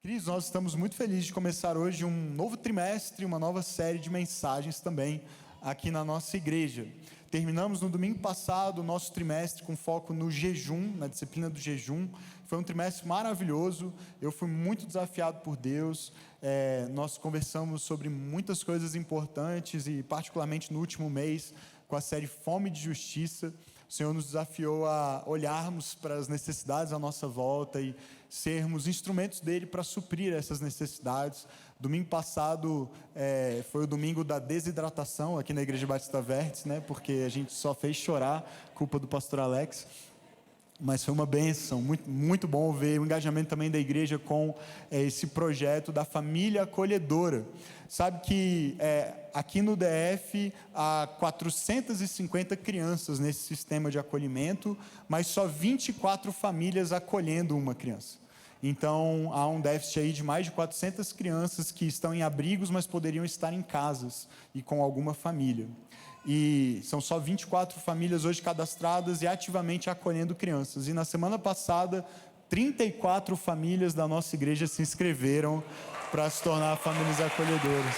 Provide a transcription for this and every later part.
Cris, nós estamos muito felizes de começar hoje um novo trimestre, uma nova série de mensagens também aqui na nossa igreja. Terminamos no domingo passado o nosso trimestre com foco no jejum, na disciplina do jejum. Foi um trimestre maravilhoso, eu fui muito desafiado por Deus. Nós conversamos sobre muitas coisas importantes e particularmente no último mês com a série Fome de Justiça. O Senhor nos desafiou a olharmos para as necessidades à nossa volta e sermos instrumentos dele para suprir essas necessidades. Domingo passado foi o domingo da desidratação aqui na Igreja Batista Vértice, né? Porque a gente só fez chorar, culpa do pastor Alex. Mas foi uma bênção, muito, muito bom ver o engajamento também da igreja com esse projeto da família acolhedora. Sabe que aqui no DF há 450 crianças nesse sistema de acolhimento, mas só 24 famílias acolhendo uma criança. Então há um déficit aí de mais de 400 crianças que estão em abrigos, mas poderiam estar em casas e com alguma família. E são só 24 famílias hoje cadastradas e ativamente acolhendo crianças. E na semana passada, 34 famílias da nossa igreja se inscreveram para se tornar famílias acolhedoras.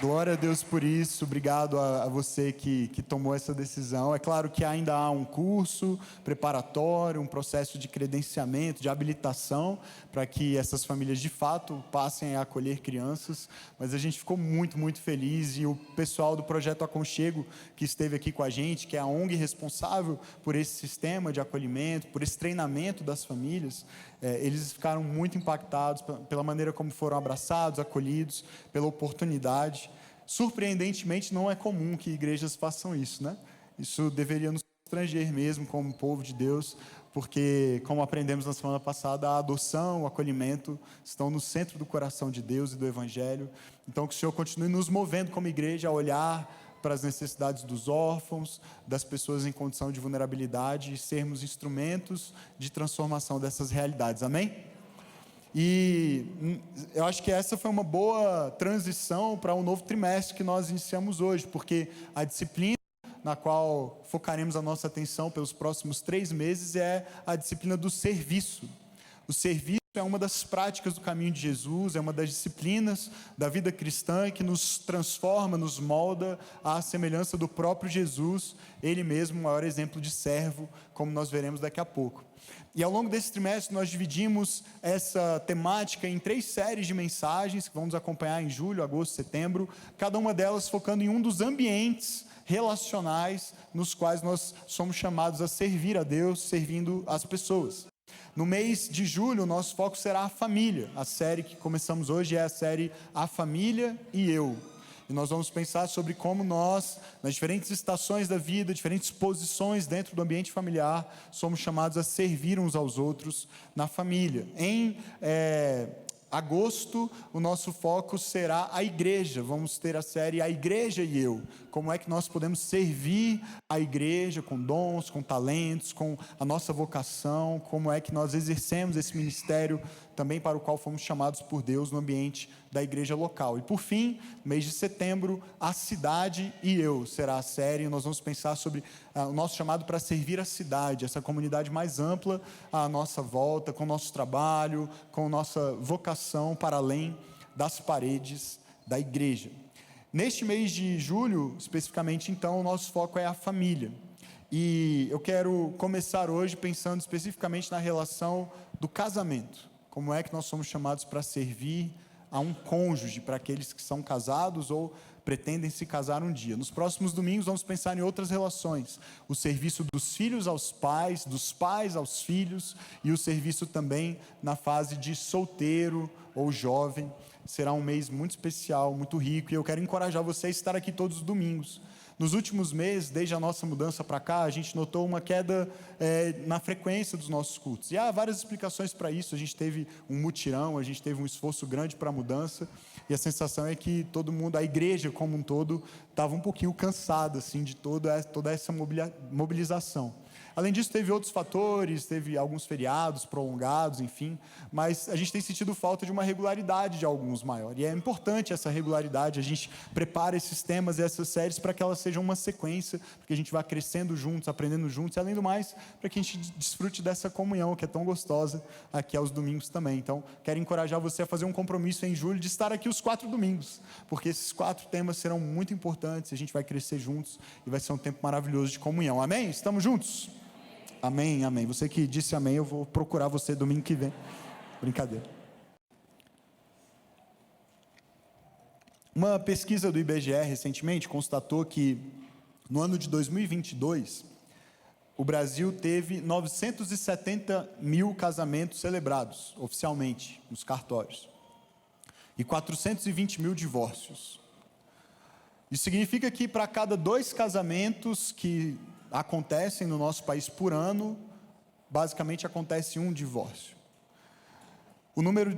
Glória a Deus por isso, obrigado a você que tomou essa decisão. É claro que ainda há um curso preparatório, um processo de credenciamento, de habilitação, para que essas famílias de fato passem a acolher crianças, mas a gente ficou muito, muito feliz, e o pessoal do Projeto Aconchego, que esteve aqui com a gente, que é a ONG responsável por esse sistema de acolhimento, por esse treinamento das famílias, eles ficaram muito impactados pela maneira como foram abraçados, acolhidos, pela oportunidade. Surpreendentemente, não é comum que igrejas façam isso, né? Isso deveria nos constranger mesmo, como povo de Deus, porque, como aprendemos na semana passada, a adoção, o acolhimento estão no centro do coração de Deus e do Evangelho. Então, que o Senhor continue nos movendo como igreja a olhar para as necessidades dos órfãos, das pessoas em condição de vulnerabilidade, e sermos instrumentos de transformação dessas realidades. Amém? E eu acho que essa foi uma boa transição para um novo trimestre que nós iniciamos hoje, porque a disciplina na qual focaremos a nossa atenção pelos próximos 3 meses é a disciplina do serviço. O serviço é uma das práticas do caminho de Jesus, é uma das disciplinas da vida cristã que nos transforma, nos molda à semelhança do próprio Jesus, ele mesmo o maior exemplo de servo, como nós veremos daqui a pouco. E ao longo desse trimestre nós dividimos essa temática em 3 séries de mensagens que vamos acompanhar em julho, agosto, setembro, cada uma delas focando em um dos ambientes relacionais nos quais nós somos chamados a servir a Deus, servindo as pessoas. No mês de julho, o nosso foco será a família. A série que começamos hoje é a série A Família e Eu. E nós vamos pensar sobre como nós, nas diferentes estações da vida, diferentes posições dentro do ambiente familiar, somos chamados a servir uns aos outros na família. Em agosto, o nosso foco será a igreja. Vamos ter a série A Igreja e Eu. Como é que nós podemos servir a igreja com dons, com talentos, com a nossa vocação, como é que nós exercemos esse ministério também para o qual fomos chamados por Deus no ambiente da igreja local. E por fim, mês de setembro, A Cidade e Eu será a série. Nós vamos pensar sobre o nosso chamado para servir a cidade, essa comunidade mais ampla à nossa volta, com o nosso trabalho, com nossa vocação para além das paredes da igreja. Neste mês de julho, especificamente, então, o nosso foco é a família. E eu quero começar hoje pensando especificamente na relação do casamento. Como é que nós somos chamados para servir a um cônjuge, para aqueles que são casados ou pretendem se casar um dia. Nos próximos domingos vamos pensar em outras relações, o serviço dos filhos aos pais, dos pais aos filhos, e o serviço também na fase de solteiro ou jovem. Será um mês muito especial, muito rico, e eu quero encorajar você a estar aqui todos os domingos. Nos últimos meses, desde a nossa mudança para cá, a gente notou uma queda na frequência dos nossos cultos. E há várias explicações para isso. A gente teve um mutirão, a gente teve um esforço grande para a mudança. E a sensação é que todo mundo, a igreja como um todo, estava um pouquinho cansada assim, de toda essa mobilização. Além disso, teve outros fatores, teve alguns feriados prolongados, enfim, mas a gente tem sentido falta de uma regularidade de alguns maior. E é importante essa regularidade, a gente prepara esses temas e essas séries para que elas sejam uma sequência, para que a gente vá crescendo juntos, aprendendo juntos, e além do mais, para que a gente desfrute dessa comunhão que é tão gostosa aqui aos domingos também. Então, quero encorajar você a fazer um compromisso em julho de estar aqui os 4 domingos, porque esses 4 temas serão muito importantes, a gente vai crescer juntos e vai ser um tempo maravilhoso de comunhão. Amém? Estamos juntos? Amém, amém. Você que disse amém, eu vou procurar você domingo que vem. Brincadeira. Uma pesquisa do IBGE recentemente constatou que no ano de 2022, o Brasil teve 970 mil casamentos celebrados oficialmente nos cartórios e 420 mil divórcios. Isso significa que para cada 2 casamentos que acontecem no nosso país por ano, basicamente acontece um divórcio. O número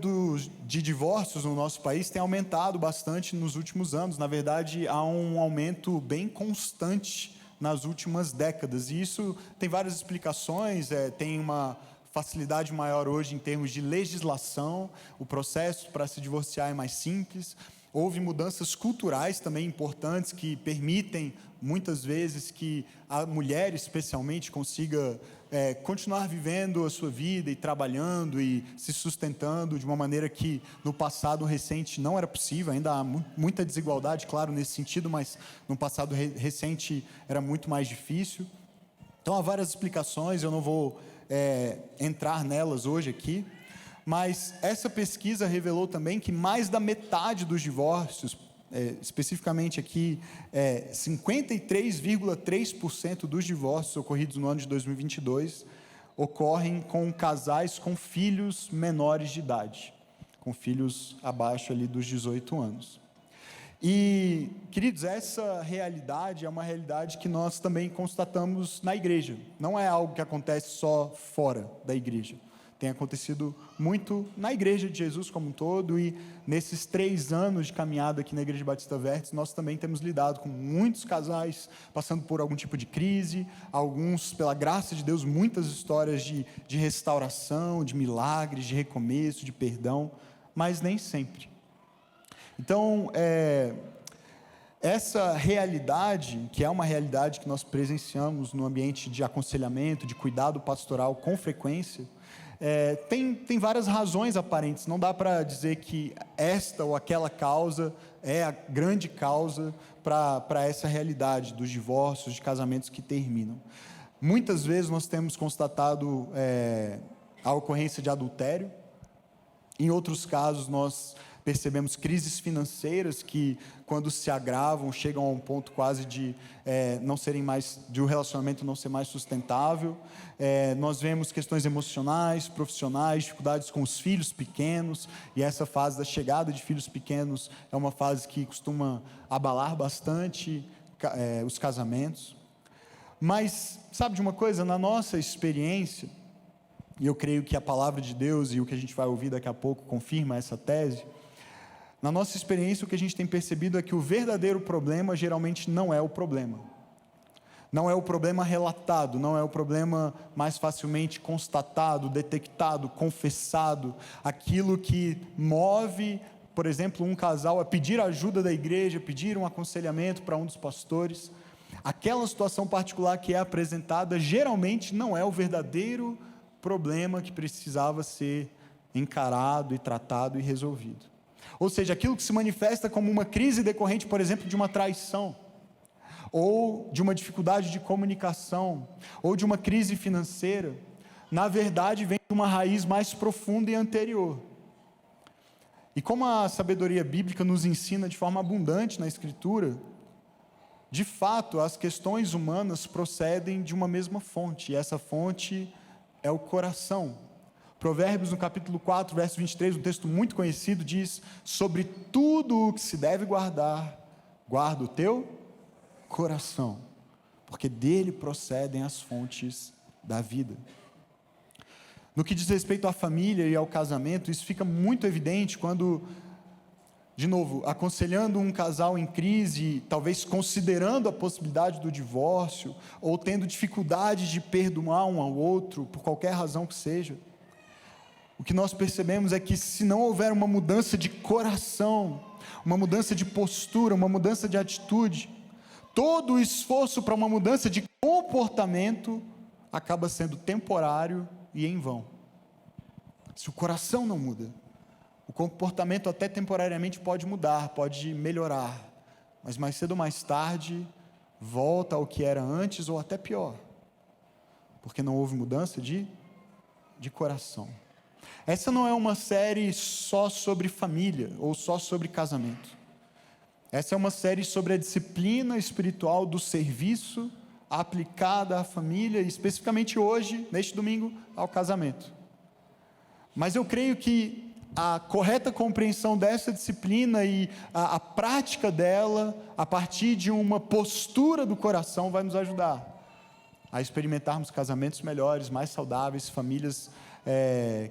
de divórcios no nosso país tem aumentado bastante nos últimos anos. Na verdade, há um aumento bem constante nas últimas décadas. E isso tem várias explicações, tem uma facilidade maior hoje em termos de legislação, o processo para se divorciar é mais simples. Houve mudanças culturais também importantes que permitem, muitas vezes, que a mulher, especialmente, consiga continuar vivendo a sua vida e trabalhando e se sustentando de uma maneira que no passado recente não era possível. Ainda há muita desigualdade, claro, nesse sentido, mas no passado recente era muito mais difícil. Então, há várias explicações, eu não vou entrar nelas hoje aqui. Mas essa pesquisa revelou também que mais da metade dos divórcios, especificamente aqui, 53,3% dos divórcios ocorridos no ano de 2022, ocorrem com casais com filhos menores de idade, com filhos abaixo ali dos 18 anos. E, queridos, essa realidade é uma realidade que nós também constatamos na igreja, não é algo que acontece só fora da igreja. Tem acontecido muito na Igreja de Jesus como um todo, e nesses 3 anos de caminhada aqui na Igreja Batista Vértice, nós também temos lidado com muitos casais passando por algum tipo de crise, alguns, pela graça de Deus, muitas histórias de restauração, de milagres, de recomeço, de perdão, mas nem sempre. Então, essa realidade, que é uma realidade que nós presenciamos no ambiente de aconselhamento, de cuidado pastoral com frequência, tem várias razões aparentes. Não dá para dizer que esta ou aquela causa é a grande causa para essa realidade dos divórcios, de casamentos que terminam. Muitas vezes nós temos constatado a ocorrência de adultério. Em outros casos nós percebemos crises financeiras que, quando se agravam, chegam a um ponto quase de não serem mais, de o relacionamento não ser mais sustentável. Nós vemos questões emocionais, profissionais, dificuldades com os filhos pequenos, e essa fase da chegada de filhos pequenos é uma fase que costuma abalar bastante os casamentos. Mas, sabe de uma coisa? Na nossa experiência, e eu creio que a palavra de Deus e o que a gente vai ouvir daqui a pouco confirma essa tese, na nossa experiência, o que a gente tem percebido é que o verdadeiro problema geralmente não é o problema. Não é o problema relatado, não é o problema mais facilmente constatado, detectado, confessado. Aquilo que move, por exemplo, um casal a pedir ajuda da igreja, pedir um aconselhamento para um dos pastores. Aquela situação particular que é apresentada, geralmente não é o verdadeiro problema que precisava ser encarado e tratado e resolvido. Ou seja, aquilo que se manifesta como uma crise decorrente, por exemplo, de uma traição, ou de uma dificuldade de comunicação, ou de uma crise financeira, na verdade vem de uma raiz mais profunda e anterior. E como a sabedoria bíblica nos ensina de forma abundante na Escritura, de fato, as questões humanas procedem de uma mesma fonte, e essa fonte é o coração. Provérbios, no capítulo 4, verso 23, um texto muito conhecido, diz: sobre tudo o que se deve guardar, guarda o teu coração, porque dele procedem as fontes da vida. No que diz respeito à família e ao casamento, isso fica muito evidente quando de novo, aconselhando um casal em crise, talvez considerando a possibilidade do divórcio, ou tendo dificuldade de perdoar um ao outro, por qualquer razão que seja, o que nós percebemos é que se não houver uma mudança de coração, uma mudança de postura, uma mudança de atitude, todo o esforço para uma mudança de comportamento acaba sendo temporário e em vão. Se o coração não muda, o comportamento até temporariamente pode mudar, pode melhorar, mas mais cedo ou mais tarde volta ao que era antes ou até pior, porque não houve mudança de coração. Essa não é uma série só sobre família ou só sobre casamento. Essa é uma série sobre a disciplina espiritual do serviço aplicada à família, e especificamente hoje, neste domingo, ao casamento. Mas eu creio que a correta compreensão dessa disciplina e a prática dela, a partir de uma postura do coração, vai nos ajudar a experimentarmos casamentos melhores, mais saudáveis, famílias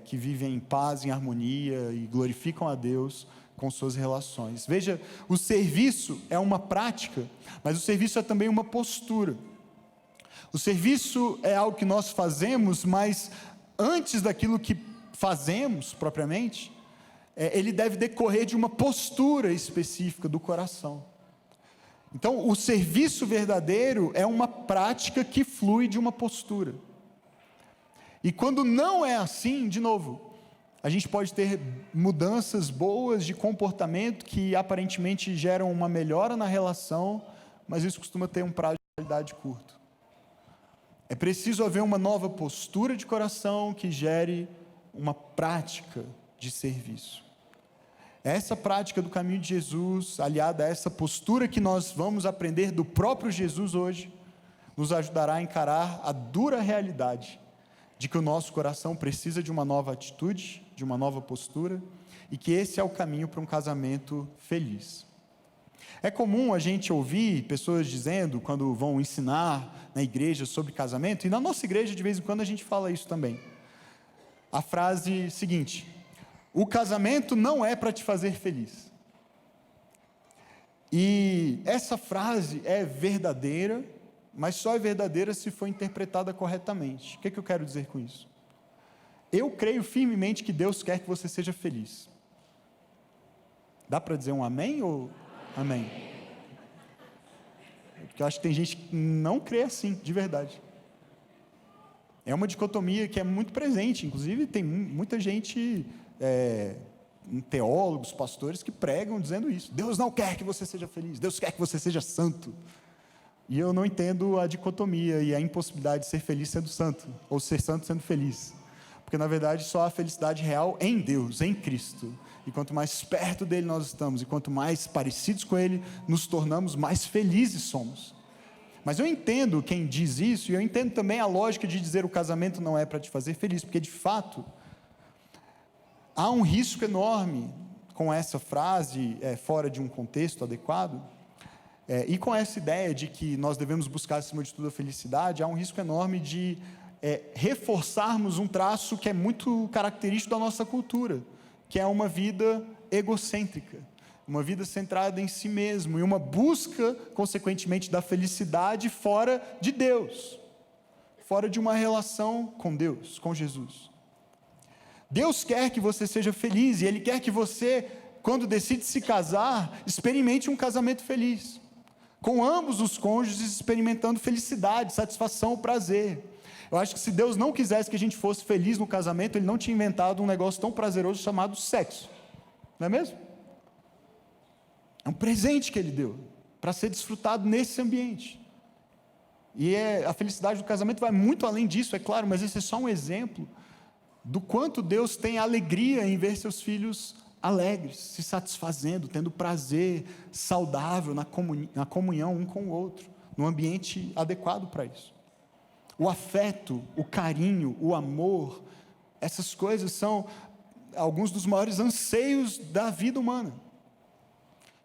que vivem em paz, em harmonia e glorificam a Deus com suas relações. Veja, o serviço é uma prática, mas o serviço é também uma postura. O serviço é algo que nós fazemos, mas antes daquilo que fazemos propriamente, ele deve decorrer de uma postura específica do coração. Então, o serviço verdadeiro é uma prática que flui de uma postura. E quando não é assim, de novo, a gente pode ter mudanças boas de comportamento que aparentemente geram uma melhora na relação, mas isso costuma ter um prazo de validade curto. É preciso haver uma nova postura de coração que gere uma prática de serviço. Essa prática do caminho de Jesus, aliada a essa postura que nós vamos aprender do próprio Jesus hoje, nos ajudará a encarar a dura realidade de que o nosso coração precisa de uma nova atitude, de uma nova postura, e que esse é o caminho para um casamento feliz. É comum a gente ouvir pessoas dizendo, quando vão ensinar na igreja sobre casamento, e na nossa igreja de vez em quando a gente fala isso também, a frase seguinte: o casamento não é para te fazer feliz. E essa frase é verdadeira, mas só é verdadeira se for interpretada corretamente. O que eu quero dizer com isso? Eu creio firmemente que Deus quer que você seja feliz. Dá para dizer um amém ou amém? Porque eu acho que tem gente que não crê assim, de verdade. É uma dicotomia que é muito presente, inclusive tem muita gente, teólogos, pastores, que pregam dizendo isso. Deus não quer que você seja feliz, Deus quer que você seja santo. E eu não entendo a dicotomia e a impossibilidade de ser feliz sendo santo, ou ser santo sendo feliz. Porque na verdade só há felicidade real em Deus, em Cristo. E quanto mais perto dele nós estamos, e quanto mais parecidos com ele nos tornamos, mais felizes somos. Mas eu entendo quem diz isso, e eu entendo também a lógica de dizer o casamento não é para te fazer feliz, porque de fato há um risco enorme com essa frase fora de um contexto adequado, e com essa ideia de que nós devemos buscar acima de tudo a felicidade. Há um risco enorme de reforçarmos um traço que é muito característico da nossa cultura, que é uma vida egocêntrica, uma vida centrada em si mesmo, e uma busca, consequentemente, da felicidade fora de Deus, fora de uma relação com Deus, com Jesus. Deus quer que você seja feliz, e Ele quer que você, quando decide se casar, experimente um casamento feliz, com ambos os cônjuges experimentando felicidade, satisfação, prazer. Eu acho que se Deus não quisesse que a gente fosse feliz no casamento, Ele não tinha inventado um negócio tão prazeroso chamado sexo, não é mesmo? É um presente que Ele deu, para ser desfrutado nesse ambiente. E a felicidade do casamento vai muito além disso, é claro, mas esse é só um exemplo do quanto Deus tem alegria em ver seus filhos alegres, se satisfazendo, tendo prazer saudável na comunhão um com o outro, num ambiente adequado para isso. O afeto, o carinho, o amor, essas coisas são alguns dos maiores anseios da vida humana.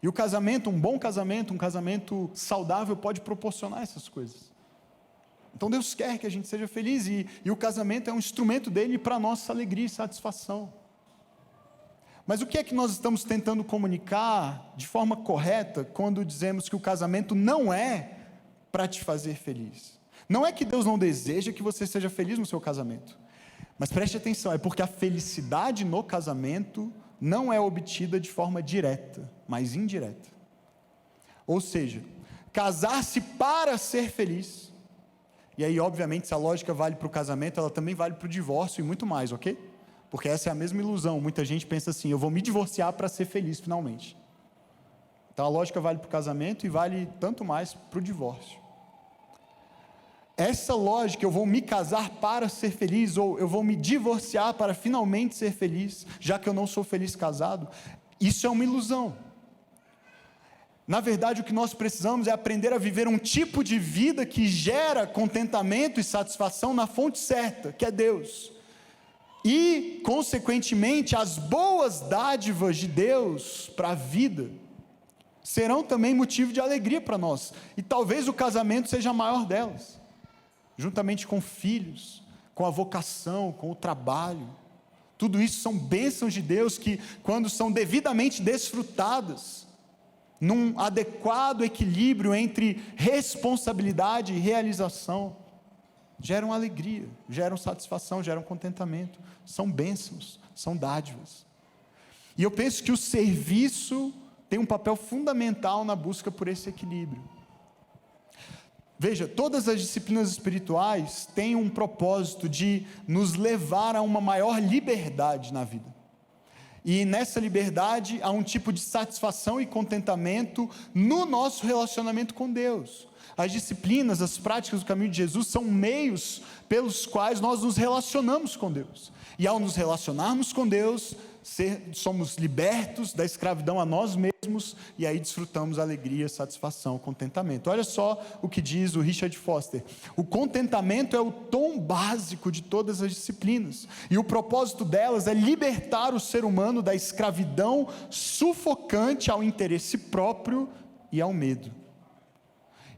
E o casamento, um bom casamento, um casamento saudável, pode proporcionar essas coisas. Então Deus quer que a gente seja feliz, e o casamento é um instrumento dele para a nossa alegria e satisfação. Mas o que é que nós estamos tentando comunicar de forma correta quando dizemos que o casamento não é para te fazer feliz? Não é que Deus não deseja que você seja feliz no seu casamento, mas preste atenção, é porque a felicidade no casamento não é obtida de forma direta, mas indireta. Ou seja, casar-se para ser feliz, e aí obviamente se a lógica vale para o casamento, ela também vale para o divórcio e muito mais, ok? Porque essa é a mesma ilusão, muita gente pensa assim, eu vou me divorciar para ser feliz finalmente. Então a lógica vale para o casamento e vale tanto mais para o divórcio. Essa lógica, eu vou me casar para ser feliz, ou eu vou me divorciar para finalmente ser feliz, já que eu não sou feliz casado, isso é uma ilusão. Na verdade, o que nós precisamos é aprender a viver um tipo de vida que gera contentamento e satisfação na fonte certa, que é Deus. E, consequentemente, as boas dádivas de Deus para a vida serão também motivo de alegria para nós. E talvez o casamento seja a maior delas, juntamente com filhos, com a vocação, com o trabalho. Tudo isso são bênçãos de Deus que, quando são devidamente desfrutadas, num adequado equilíbrio entre responsabilidade e realização, geram alegria, geram satisfação, geram contentamento, são bênçãos, são dádivas. E eu penso que o serviço tem um papel fundamental na busca por esse equilíbrio. Veja, todas as disciplinas espirituais têm um propósito de nos levar a uma maior liberdade na vida. E nessa liberdade há um tipo de satisfação e contentamento no nosso relacionamento com Deus. As disciplinas, as práticas do caminho de Jesus são meios pelos quais nós nos relacionamos com Deus. E ao nos relacionarmos com Deus, somos libertos da escravidão a nós mesmos, e aí desfrutamos alegria, satisfação, contentamento. Olha só o que diz o Richard Foster: o contentamento é o tom básico de todas as disciplinas, e o propósito delas é libertar o ser humano da escravidão sufocante ao interesse próprio e ao medo.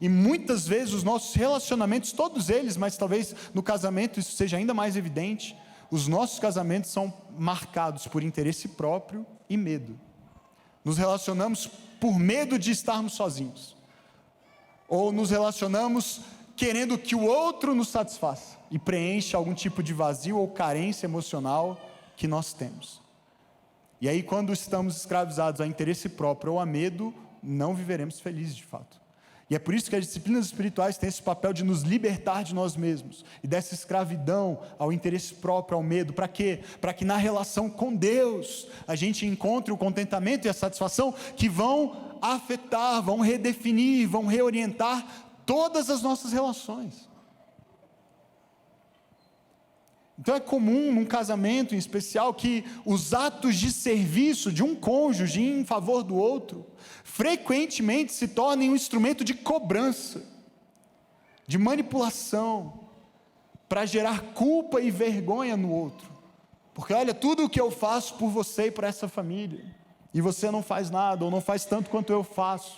E muitas vezes os nossos relacionamentos, todos eles, mas talvez no casamento isso seja ainda mais evidente, os nossos casamentos são marcados por interesse próprio e medo. Nos relacionamos por medo de estarmos sozinhos, ou nos relacionamos querendo que o outro nos satisfaça e preencha algum tipo de vazio ou carência emocional que nós temos. E aí, quando estamos escravizados a interesse próprio ou a medo, não viveremos felizes de fato. E é por isso que as disciplinas espirituais têm esse papel de nos libertar de nós mesmos e dessa escravidão ao interesse próprio, ao medo. Para quê? Para que na relação com Deus a gente encontre o contentamento e a satisfação que vão afetar, vão redefinir, vão reorientar todas as nossas relações. Então é comum num casamento em especial que os atos de serviço de um cônjuge em favor do outro frequentemente se tornem um instrumento de cobrança, de manipulação, para gerar culpa e vergonha no outro. Porque olha, tudo o que eu faço por você e por essa família, e você não faz nada, ou não faz tanto quanto eu faço.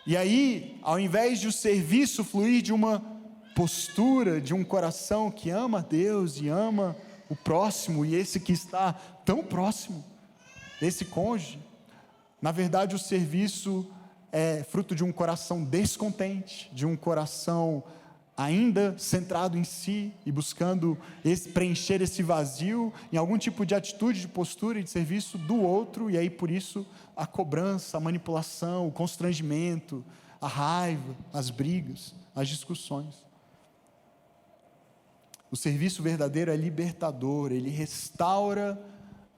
E aí, ao invés de o serviço fluir de uma postura, de um coração que ama a Deus e ama o próximo, e esse que está tão próximo, esse cônjuge, na verdade o serviço é fruto de um coração descontente, de um coração ainda centrado em si e buscando preencher esse vazio em algum tipo de atitude, de postura e de serviço do outro, e aí por isso a cobrança, a manipulação, o constrangimento, a raiva, as brigas, as discussões. O serviço verdadeiro é libertador, ele restaura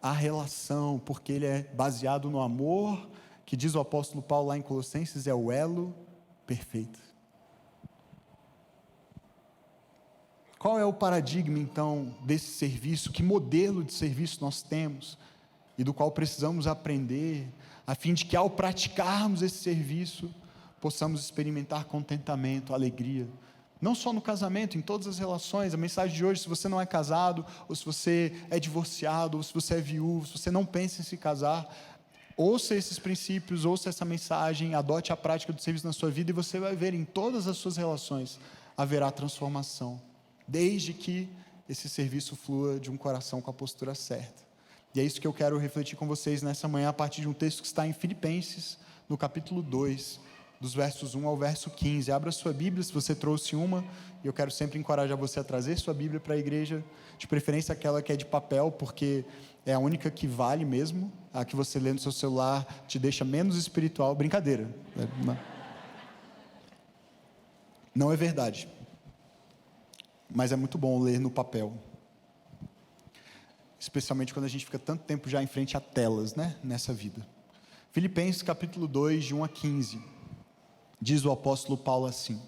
a relação, porque ele é baseado no amor, que diz o apóstolo Paulo lá em Colossenses, é o elo perfeito. Qual é o paradigma então desse serviço? Que modelo de serviço nós temos e do qual precisamos aprender, a fim de que ao praticarmos esse serviço, possamos experimentar contentamento, alegria, não só no casamento, em todas as relações. A mensagem de hoje, se você não é casado, ou se você é divorciado, ou se você é viúvo, se você não pensa em se casar, ouça esses princípios, ouça essa mensagem, adote a prática do serviço na sua vida, e você vai ver em todas as suas relações, haverá transformação, desde que esse serviço flua de um coração com a postura certa. E é isso que eu quero refletir com vocês nessa manhã, a partir de um texto que está em Filipenses, no capítulo 2, dos versos 1 ao verso 15. Abra sua Bíblia, se você trouxe uma, e eu quero sempre encorajar você a trazer sua Bíblia para a igreja, de preferência aquela que é de papel, porque é a única que vale mesmo. A que você lê no seu celular te deixa menos espiritual. Brincadeira. Não é verdade. Mas é muito bom ler no papel. Especialmente quando a gente fica tanto tempo já em frente a telas, né? Nessa vida. Filipenses capítulo 2, de 1 a 15. Diz o apóstolo Paulo assim: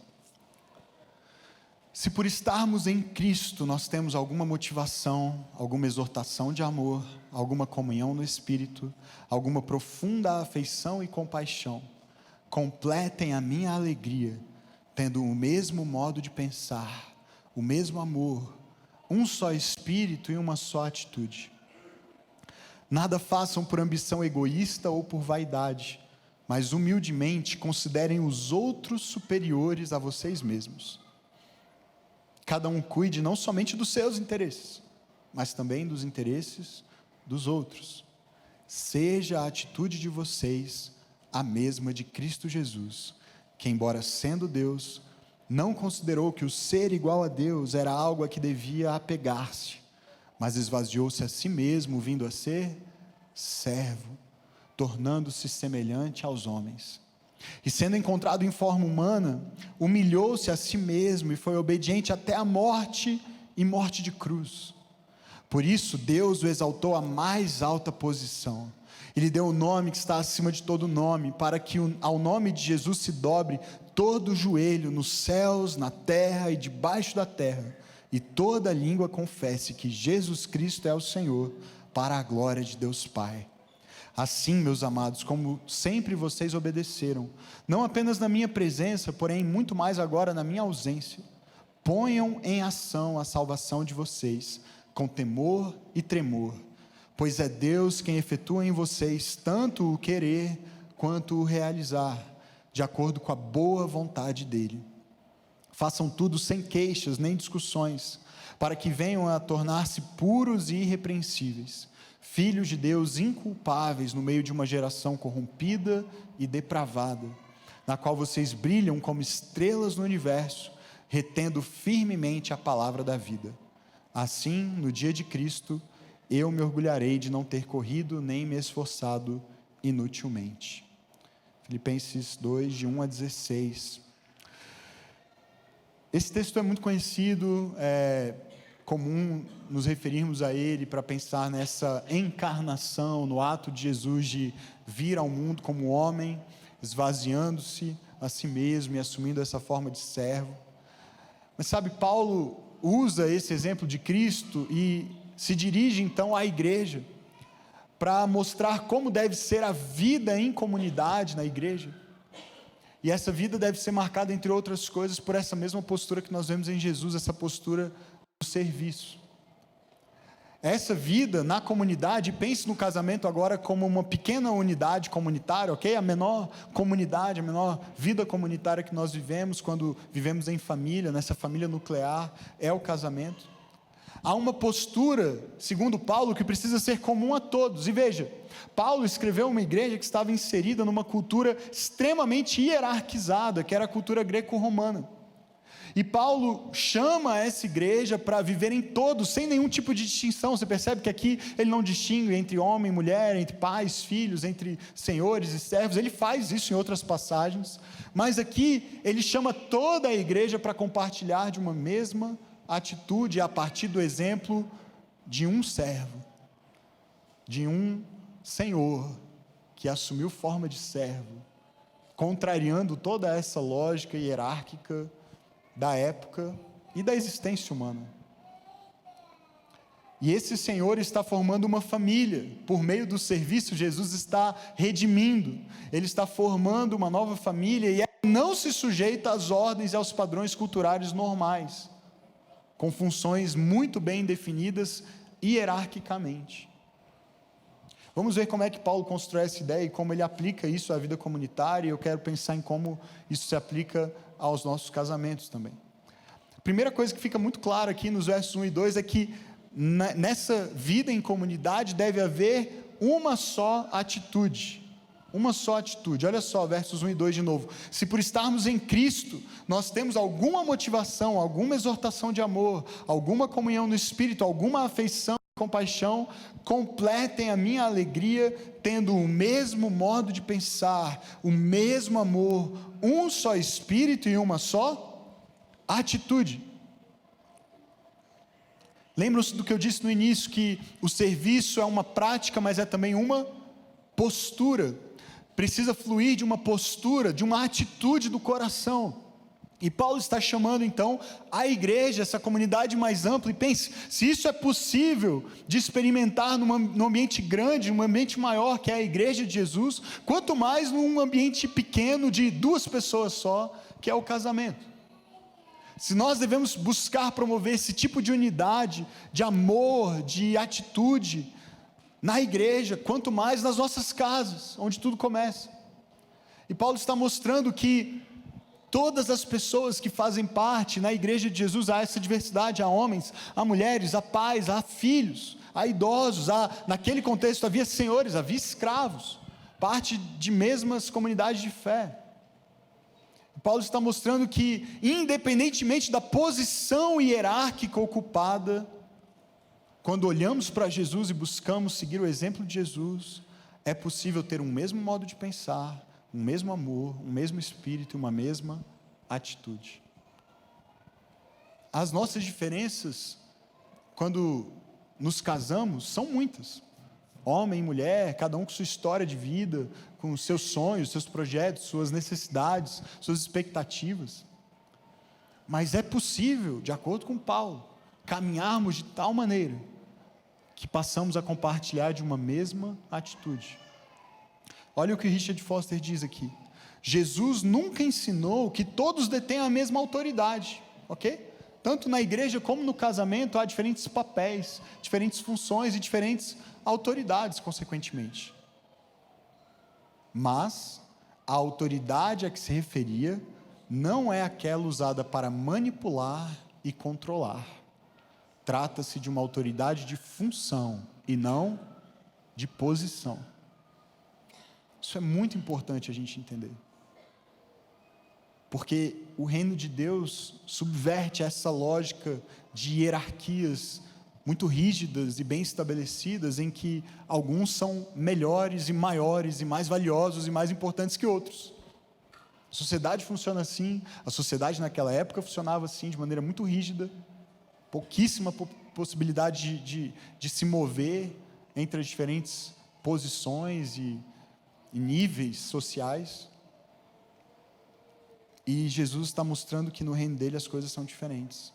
se por estarmos em Cristo nós temos alguma motivação, alguma exortação de amor, alguma comunhão no Espírito, alguma profunda afeição e compaixão, completem a minha alegria, tendo o mesmo modo de pensar, o mesmo amor, um só Espírito e uma só atitude. Nada façam por ambição egoísta ou por vaidade, mas humildemente considerem os outros superiores a vocês mesmos. Cada um cuide não somente dos seus interesses, mas também dos interesses dos outros. Seja a atitude de vocês a mesma de Cristo Jesus, que, embora sendo Deus, não considerou que o ser igual a Deus era algo a que devia apegar-se, mas esvaziou-se a si mesmo, vindo a ser servo, tornando-se semelhante aos homens. E sendo encontrado em forma humana, humilhou-se a si mesmo e foi obediente até a morte e morte de cruz. Por isso Deus o exaltou à mais alta posição. Ele deu o nome que está acima de todo nome, para que ao nome de Jesus se dobre todo o joelho nos céus, na terra e debaixo da terra, e toda língua confesse que Jesus Cristo é o Senhor, para a glória de Deus Pai. Assim, meus amados, como sempre vocês obedeceram, não apenas na minha presença, porém muito mais agora na minha ausência, ponham em ação a salvação de vocês, com temor e tremor, pois é Deus quem efetua em vocês tanto o querer quanto o realizar, de acordo com a boa vontade dEle. Façam tudo sem queixas nem discussões, para que venham a tornar-se puros e irrepreensíveis, filhos de Deus inculpáveis no meio de uma geração corrompida e depravada, na qual vocês brilham como estrelas no universo, retendo firmemente a palavra da vida. Assim, no dia de Cristo, eu me orgulharei de não ter corrido nem me esforçado inutilmente. Filipenses 2, de 1 a 16. Esse texto é muito conhecido, é comum nos referirmos a ele para pensar nessa encarnação, no ato de Jesus de vir ao mundo como homem, esvaziando-se a si mesmo e assumindo essa forma de servo. Mas sabe, Paulo usa esse exemplo de Cristo e se dirige então à igreja para mostrar como deve ser a vida em comunidade na igreja. E essa vida deve ser marcada, entre outras coisas, por essa mesma postura que nós vemos em Jesus, essa postura do serviço. Essa vida na comunidade, pense no casamento agora como uma pequena unidade comunitária, ok? A menor comunidade, a menor vida comunitária que nós vivemos quando vivemos em família, nessa família nuclear, é o casamento. Há uma postura, segundo Paulo, que precisa ser comum a todos. E veja, Paulo escreveu uma igreja que estava inserida numa cultura extremamente hierarquizada, que era a cultura greco-romana. E Paulo chama essa igreja para viverem todos, sem nenhum tipo de distinção. Você percebe que aqui ele não distingue entre homem e mulher, entre pais, filhos, entre senhores e servos. Ele faz isso em outras passagens, mas aqui ele chama toda a igreja para compartilhar de uma mesma atitude, a partir do exemplo de um servo, de um senhor que assumiu forma de servo, contrariando toda essa lógica hierárquica da época e da existência humana. E esse Senhor está formando uma família. Por meio do serviço, Jesus está redimindo, ele está formando uma nova família, e ela não se sujeita às ordens e aos padrões culturais normais, com funções muito bem definidas hierarquicamente. Vamos ver como é que Paulo constrói essa ideia e como ele aplica isso à vida comunitária. E eu quero pensar em como isso se aplica aos nossos casamentos também. A primeira coisa que fica muito clara aqui nos versos 1 e 2 é que nessa vida em comunidade deve haver uma só atitude. Uma só atitude. Olha só, versos 1 e 2 de novo. Se por estarmos em Cristo, nós temos alguma motivação, alguma exortação de amor, alguma comunhão no Espírito, alguma afeição e compaixão, completem a minha alegria, tendo o mesmo modo de pensar, o mesmo amor, um só Espírito e uma só atitude. Lembram-se do que eu disse no início, que o serviço é uma prática, mas é também uma postura. Precisa fluir de uma postura, de uma atitude do coração. E Paulo está chamando então a igreja, essa comunidade mais ampla, e pense, se isso é possível de experimentar num ambiente grande, num ambiente maior que é a igreja de Jesus, quanto mais num ambiente pequeno de 2 pessoas só, que é o casamento. Se nós devemos buscar promover esse tipo de unidade, de amor, de atitude, na igreja, quanto mais nas nossas casas, onde tudo começa. E Paulo está mostrando que todas as pessoas que fazem parte na igreja de Jesus, há essa diversidade, há homens, há mulheres, há pais, há filhos, há idosos, naquele contexto havia senhores, havia escravos, parte de mesmas comunidades de fé. Paulo está mostrando que, independentemente da posição hierárquica ocupada, quando olhamos para Jesus e buscamos seguir o exemplo de Jesus, é possível ter um mesmo modo de pensar, um mesmo amor, um mesmo espírito e uma mesma atitude. As nossas diferenças, quando nos casamos, são muitas. Homem e mulher, cada um com sua história de vida, com seus sonhos, seus projetos, suas necessidades, suas expectativas. Mas é possível, de acordo com Paulo, caminharmos de tal maneira que passamos a compartilhar de uma mesma atitude. Olha o que Richard Foster diz aqui. Jesus nunca ensinou que todos detêm a mesma autoridade, ok? Tanto na igreja como no casamento há diferentes papéis, diferentes funções e diferentes autoridades, consequentemente. Mas a autoridade a que se referia não é aquela usada para manipular e controlar. Trata-se de uma autoridade de função e não de posição. Isso é muito importante a gente entender. Porque o reino de Deus subverte essa lógica de hierarquias muito rígidas e bem estabelecidas, em que alguns são melhores e maiores e mais valiosos e mais importantes que outros. A sociedade funciona assim, a sociedade naquela época funcionava assim, de maneira muito rígida, pouquíssima possibilidade de se mover entre as diferentes posições e níveis sociais. E Jesus está mostrando que no reino dele as coisas são diferentes.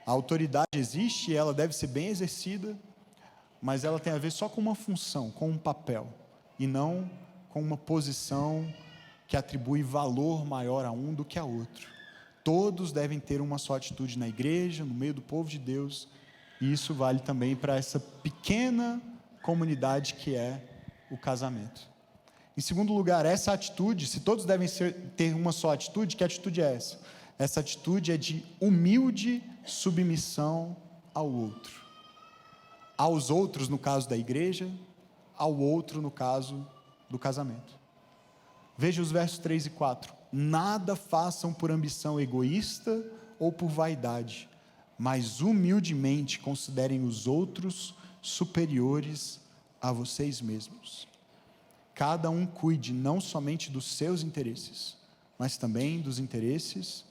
A autoridade existe e ela deve ser bem exercida, mas ela tem a ver só com uma função, com um papel, e não com uma posição que atribui valor maior a um do que a outro. Todos devem ter uma só atitude na igreja, no meio do povo de Deus, e isso vale também para essa pequena comunidade que é o casamento. Em segundo lugar, essa atitude, se todos devem ter uma só atitude, que atitude é essa? Essa atitude é de humilde submissão ao outro. Aos outros, no caso da igreja, ao outro, no caso do casamento. Veja os versos 3 e 4. Nada façam por ambição egoísta ou por vaidade, mas humildemente considerem os outros superiores a vocês mesmos. Cada um cuide não somente dos seus interesses, mas também dos interesses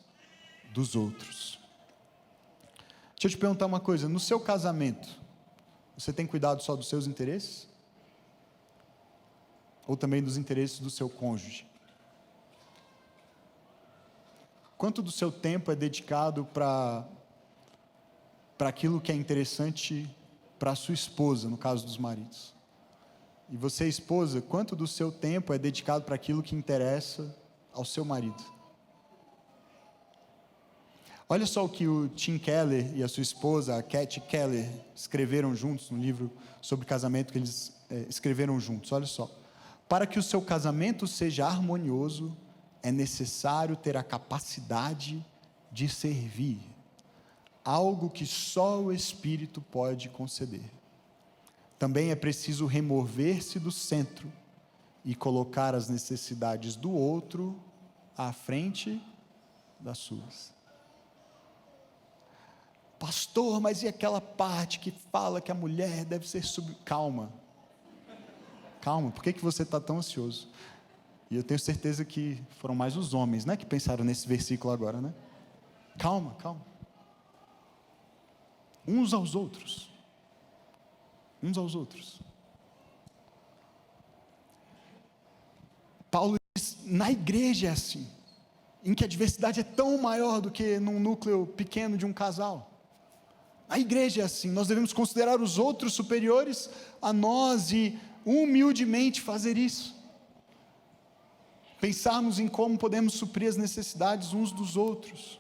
dos outros. Deixa eu te perguntar uma coisa, no seu casamento, você tem cuidado só dos seus interesses? Ou também dos interesses do seu cônjuge? Quanto do seu tempo é dedicado para aquilo que é interessante para a sua esposa, no caso dos maridos? E você, esposa, quanto do seu tempo é dedicado para aquilo que interessa ao seu marido? Olha só o que o Tim Keller e a sua esposa, a Kathy Keller, escreveram juntos no livro sobre casamento que eles escreveram juntos. Olha só. Para que o seu casamento seja harmonioso, é necessário ter a capacidade de servir. algo que só o Espírito pode conceder. Também é preciso remover-se do centro e colocar as necessidades do outro à frente das suas. Pastor, mas e aquela parte que fala que a mulher deve ser Calma, por que você está tão ansioso? E eu tenho certeza que foram mais os homens, né, que pensaram nesse versículo agora, né? Calma. Uns aos outros. Paulo diz, na igreja é assim, em que a diversidade é tão maior do que num núcleo pequeno de um casal. A igreja é assim, nós devemos considerar os outros superiores a nós e humildemente fazer isso. Pensarmos em como podemos suprir as necessidades uns dos outros.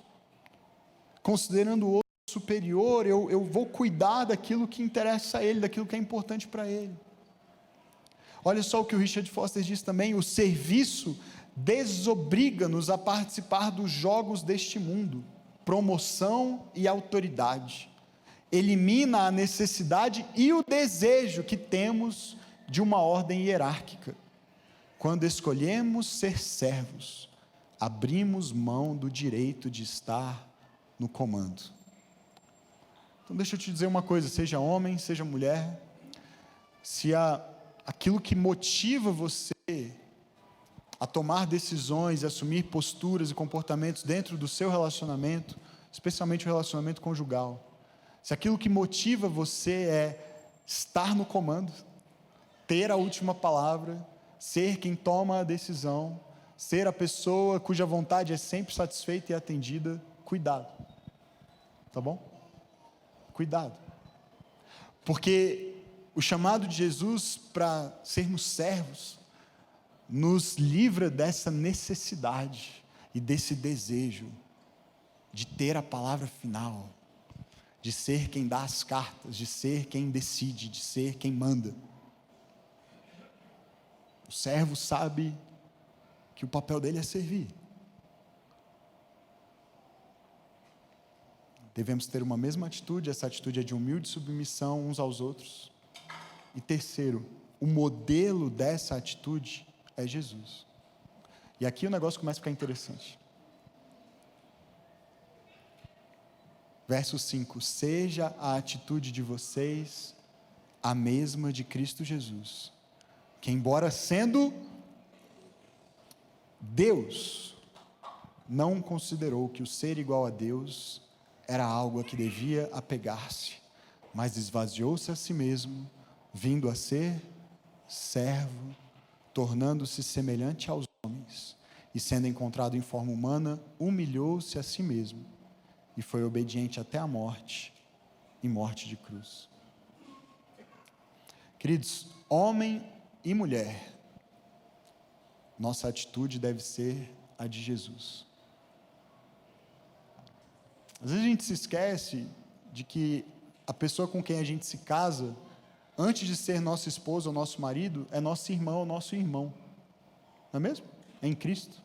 Considerando o outro superior, eu vou cuidar daquilo que interessa a ele, daquilo que é importante para ele. Olha só o que o Richard Foster diz também: o serviço desobriga-nos a participar dos jogos deste mundo, promoção e autoridade. Elimina a necessidade e o desejo que temos de uma ordem hierárquica. Quando escolhemos ser servos, abrimos mão do direito de estar no comando. Então deixa eu te dizer uma coisa, seja homem, seja mulher, se aquilo que motiva você a tomar decisões, a assumir posturas e comportamentos dentro do seu relacionamento, especialmente o relacionamento conjugal, se aquilo que motiva você é estar no comando, ter a última palavra, ser quem toma a decisão, ser a pessoa cuja vontade é sempre satisfeita e atendida, cuidado, tá bom? Cuidado, porque o chamado de Jesus para sermos servos, nos livra dessa necessidade e desse desejo de ter a palavra final, de ser quem dá as cartas, de ser quem decide, de ser quem manda. O servo sabe que o papel dele é servir. Devemos ter uma mesma atitude, essa atitude é de humilde submissão uns aos outros. E terceiro, o modelo dessa atitude é Jesus. E aqui o negócio começa a ficar interessante. Verso 5: seja a atitude de vocês a mesma de Cristo Jesus, que embora sendo Deus, não considerou que o ser igual a Deus era algo a que devia apegar-se, mas esvaziou-se a si mesmo, vindo a ser servo, tornando-se semelhante aos homens, e sendo encontrado em forma humana, humilhou-se a si mesmo, e foi obediente até a morte, e morte de cruz. Queridos, homem e mulher, nossa atitude deve ser a de Jesus. Às vezes a gente se esquece de que a pessoa com quem a gente se casa, antes de ser nossa esposa ou nosso marido, é nosso irmão ou nosso irmão, não é mesmo? É em Cristo.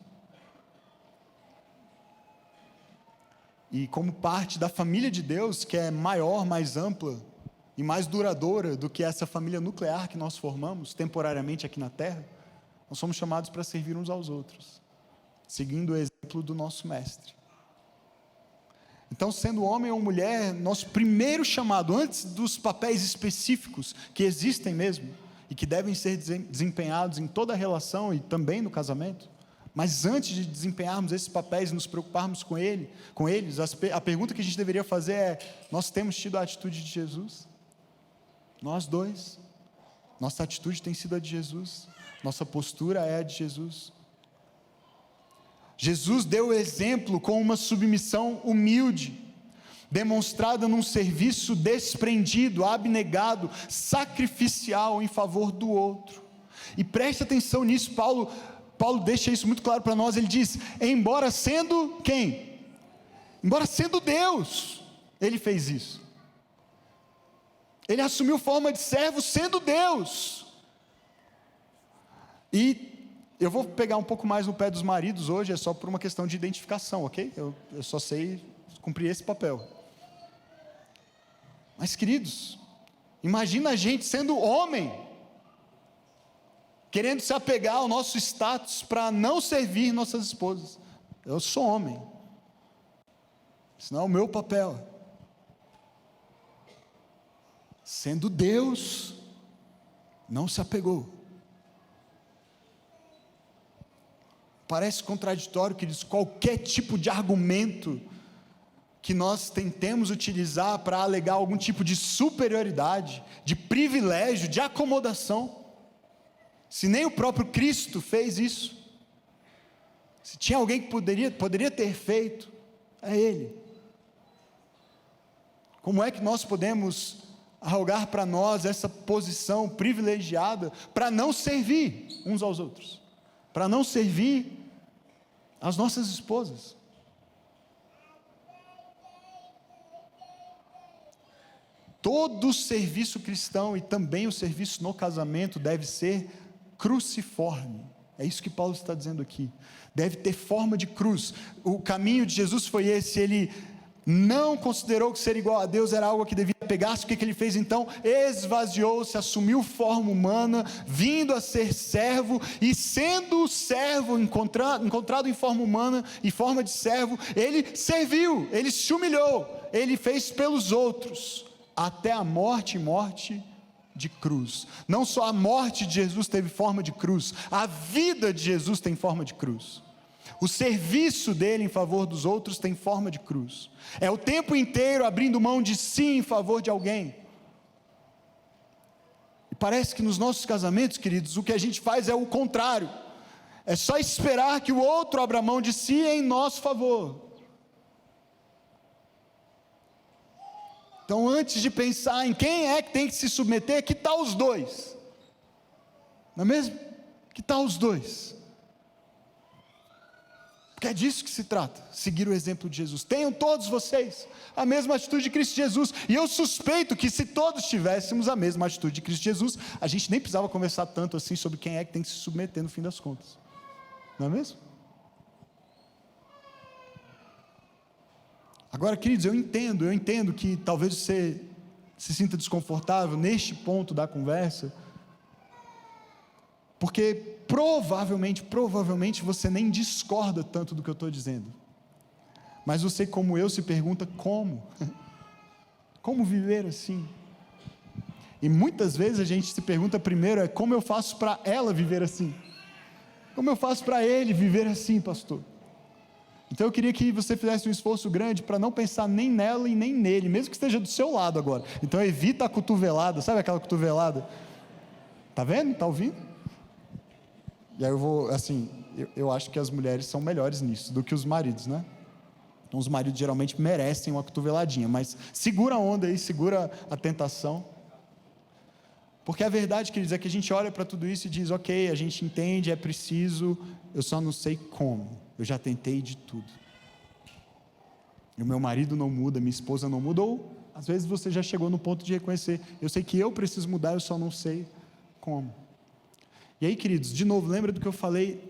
E como parte da família de Deus, que é maior, mais ampla e mais duradoura do que essa família nuclear que nós formamos temporariamente aqui na terra, nós somos chamados para servir uns aos outros, seguindo o exemplo do nosso mestre. Então, sendo homem ou mulher, nosso primeiro chamado, antes dos papéis específicos que existem mesmo, e que devem ser desempenhados em toda a relação e também no casamento, mas antes de desempenharmos esses papéis e nos preocuparmos com eles, a pergunta que a gente deveria fazer é: nós temos tido a atitude de Jesus? Nós dois, nossa atitude tem sido a de Jesus, nossa postura é a de Jesus. Jesus deu o exemplo com uma submissão humilde, demonstrada num serviço desprendido, abnegado, sacrificial em favor do outro. E preste atenção nisso, Paulo deixa isso muito claro para nós. Ele diz: embora sendo quem? Embora sendo Deus, ele fez isso. Ele assumiu forma de servo sendo Deus. E eu vou pegar um pouco mais no pé dos maridos hoje, é só por uma questão de identificação, ok? Eu só sei cumprir esse papel. Mas, queridos, imagina a gente sendo homem, querendo se apegar ao nosso status para não servir nossas esposas. Eu sou homem, isso não é o meu papel. Sendo Deus, não se apegou. Parece contraditório, queridos, qualquer tipo de argumento que nós tentemos utilizar para alegar algum tipo de superioridade, de privilégio, de acomodação. Se nem o próprio Cristo fez isso, se tinha alguém que poderia ter feito, é Ele. Como é que nós podemos arrogar para nós essa posição privilegiada para não servir uns aos outros, para não servir as nossas esposas? Todo serviço cristão e também o serviço no casamento deve ser cruciforme. É isso que Paulo está dizendo aqui. Deve ter forma de cruz. O caminho de Jesus foi esse. Ele não considerou que ser igual a Deus era algo que devia pegar-se. O que ele fez então? Esvaziou-se, assumiu forma humana, vindo a ser servo, e sendo servo, encontrado em forma humana, em forma de servo, ele serviu, ele se humilhou, ele fez pelos outros, até a morte e morte de cruz. Não só a morte de Jesus teve forma de cruz, a vida de Jesus tem forma de cruz. O serviço dele em favor dos outros tem forma de cruz. É o tempo inteiro abrindo mão de si em favor de alguém. E parece que nos nossos casamentos, queridos, o que a gente faz é o contrário. É só esperar que o outro abra mão de si em nosso favor. Então, antes de pensar em quem é que tem que se submeter, que tal os dois? Não é mesmo? Que tal os dois? Porque é disso que se trata, seguir o exemplo de Jesus. Tenham todos vocês a mesma atitude de Cristo Jesus, e eu suspeito que se todos tivéssemos a mesma atitude de Cristo Jesus, a gente nem precisava conversar tanto assim sobre quem é que tem que se submeter no fim das contas, não é mesmo? Agora, queridos, eu entendo que talvez você se sinta desconfortável neste ponto da conversa, porque provavelmente você nem discorda tanto do que eu estou dizendo, mas você, como eu, se pergunta como? Como viver assim? E muitas vezes a gente se pergunta primeiro, como eu faço para ela viver assim? Como eu faço para ele viver assim, pastor? Então eu queria que você fizesse um esforço grande para não pensar nem nela e nem nele, mesmo que esteja do seu lado agora. Então evita a cotovelada, sabe aquela cotovelada? Está vendo? Está ouvindo? E aí eu acho que as mulheres são melhores nisso do que os maridos, né? Então os maridos geralmente merecem uma cotoveladinha, mas segura a onda aí, segura a tentação. Porque a verdade, queridos, é que a gente olha para tudo isso e diz, ok, a gente entende, é preciso, eu só não sei como, eu já tentei de tudo. E o meu marido não muda, minha esposa não muda, ou às vezes você já chegou no ponto de reconhecer, eu sei que eu preciso mudar, eu só não sei como. E aí, queridos, de novo, lembra do que eu falei,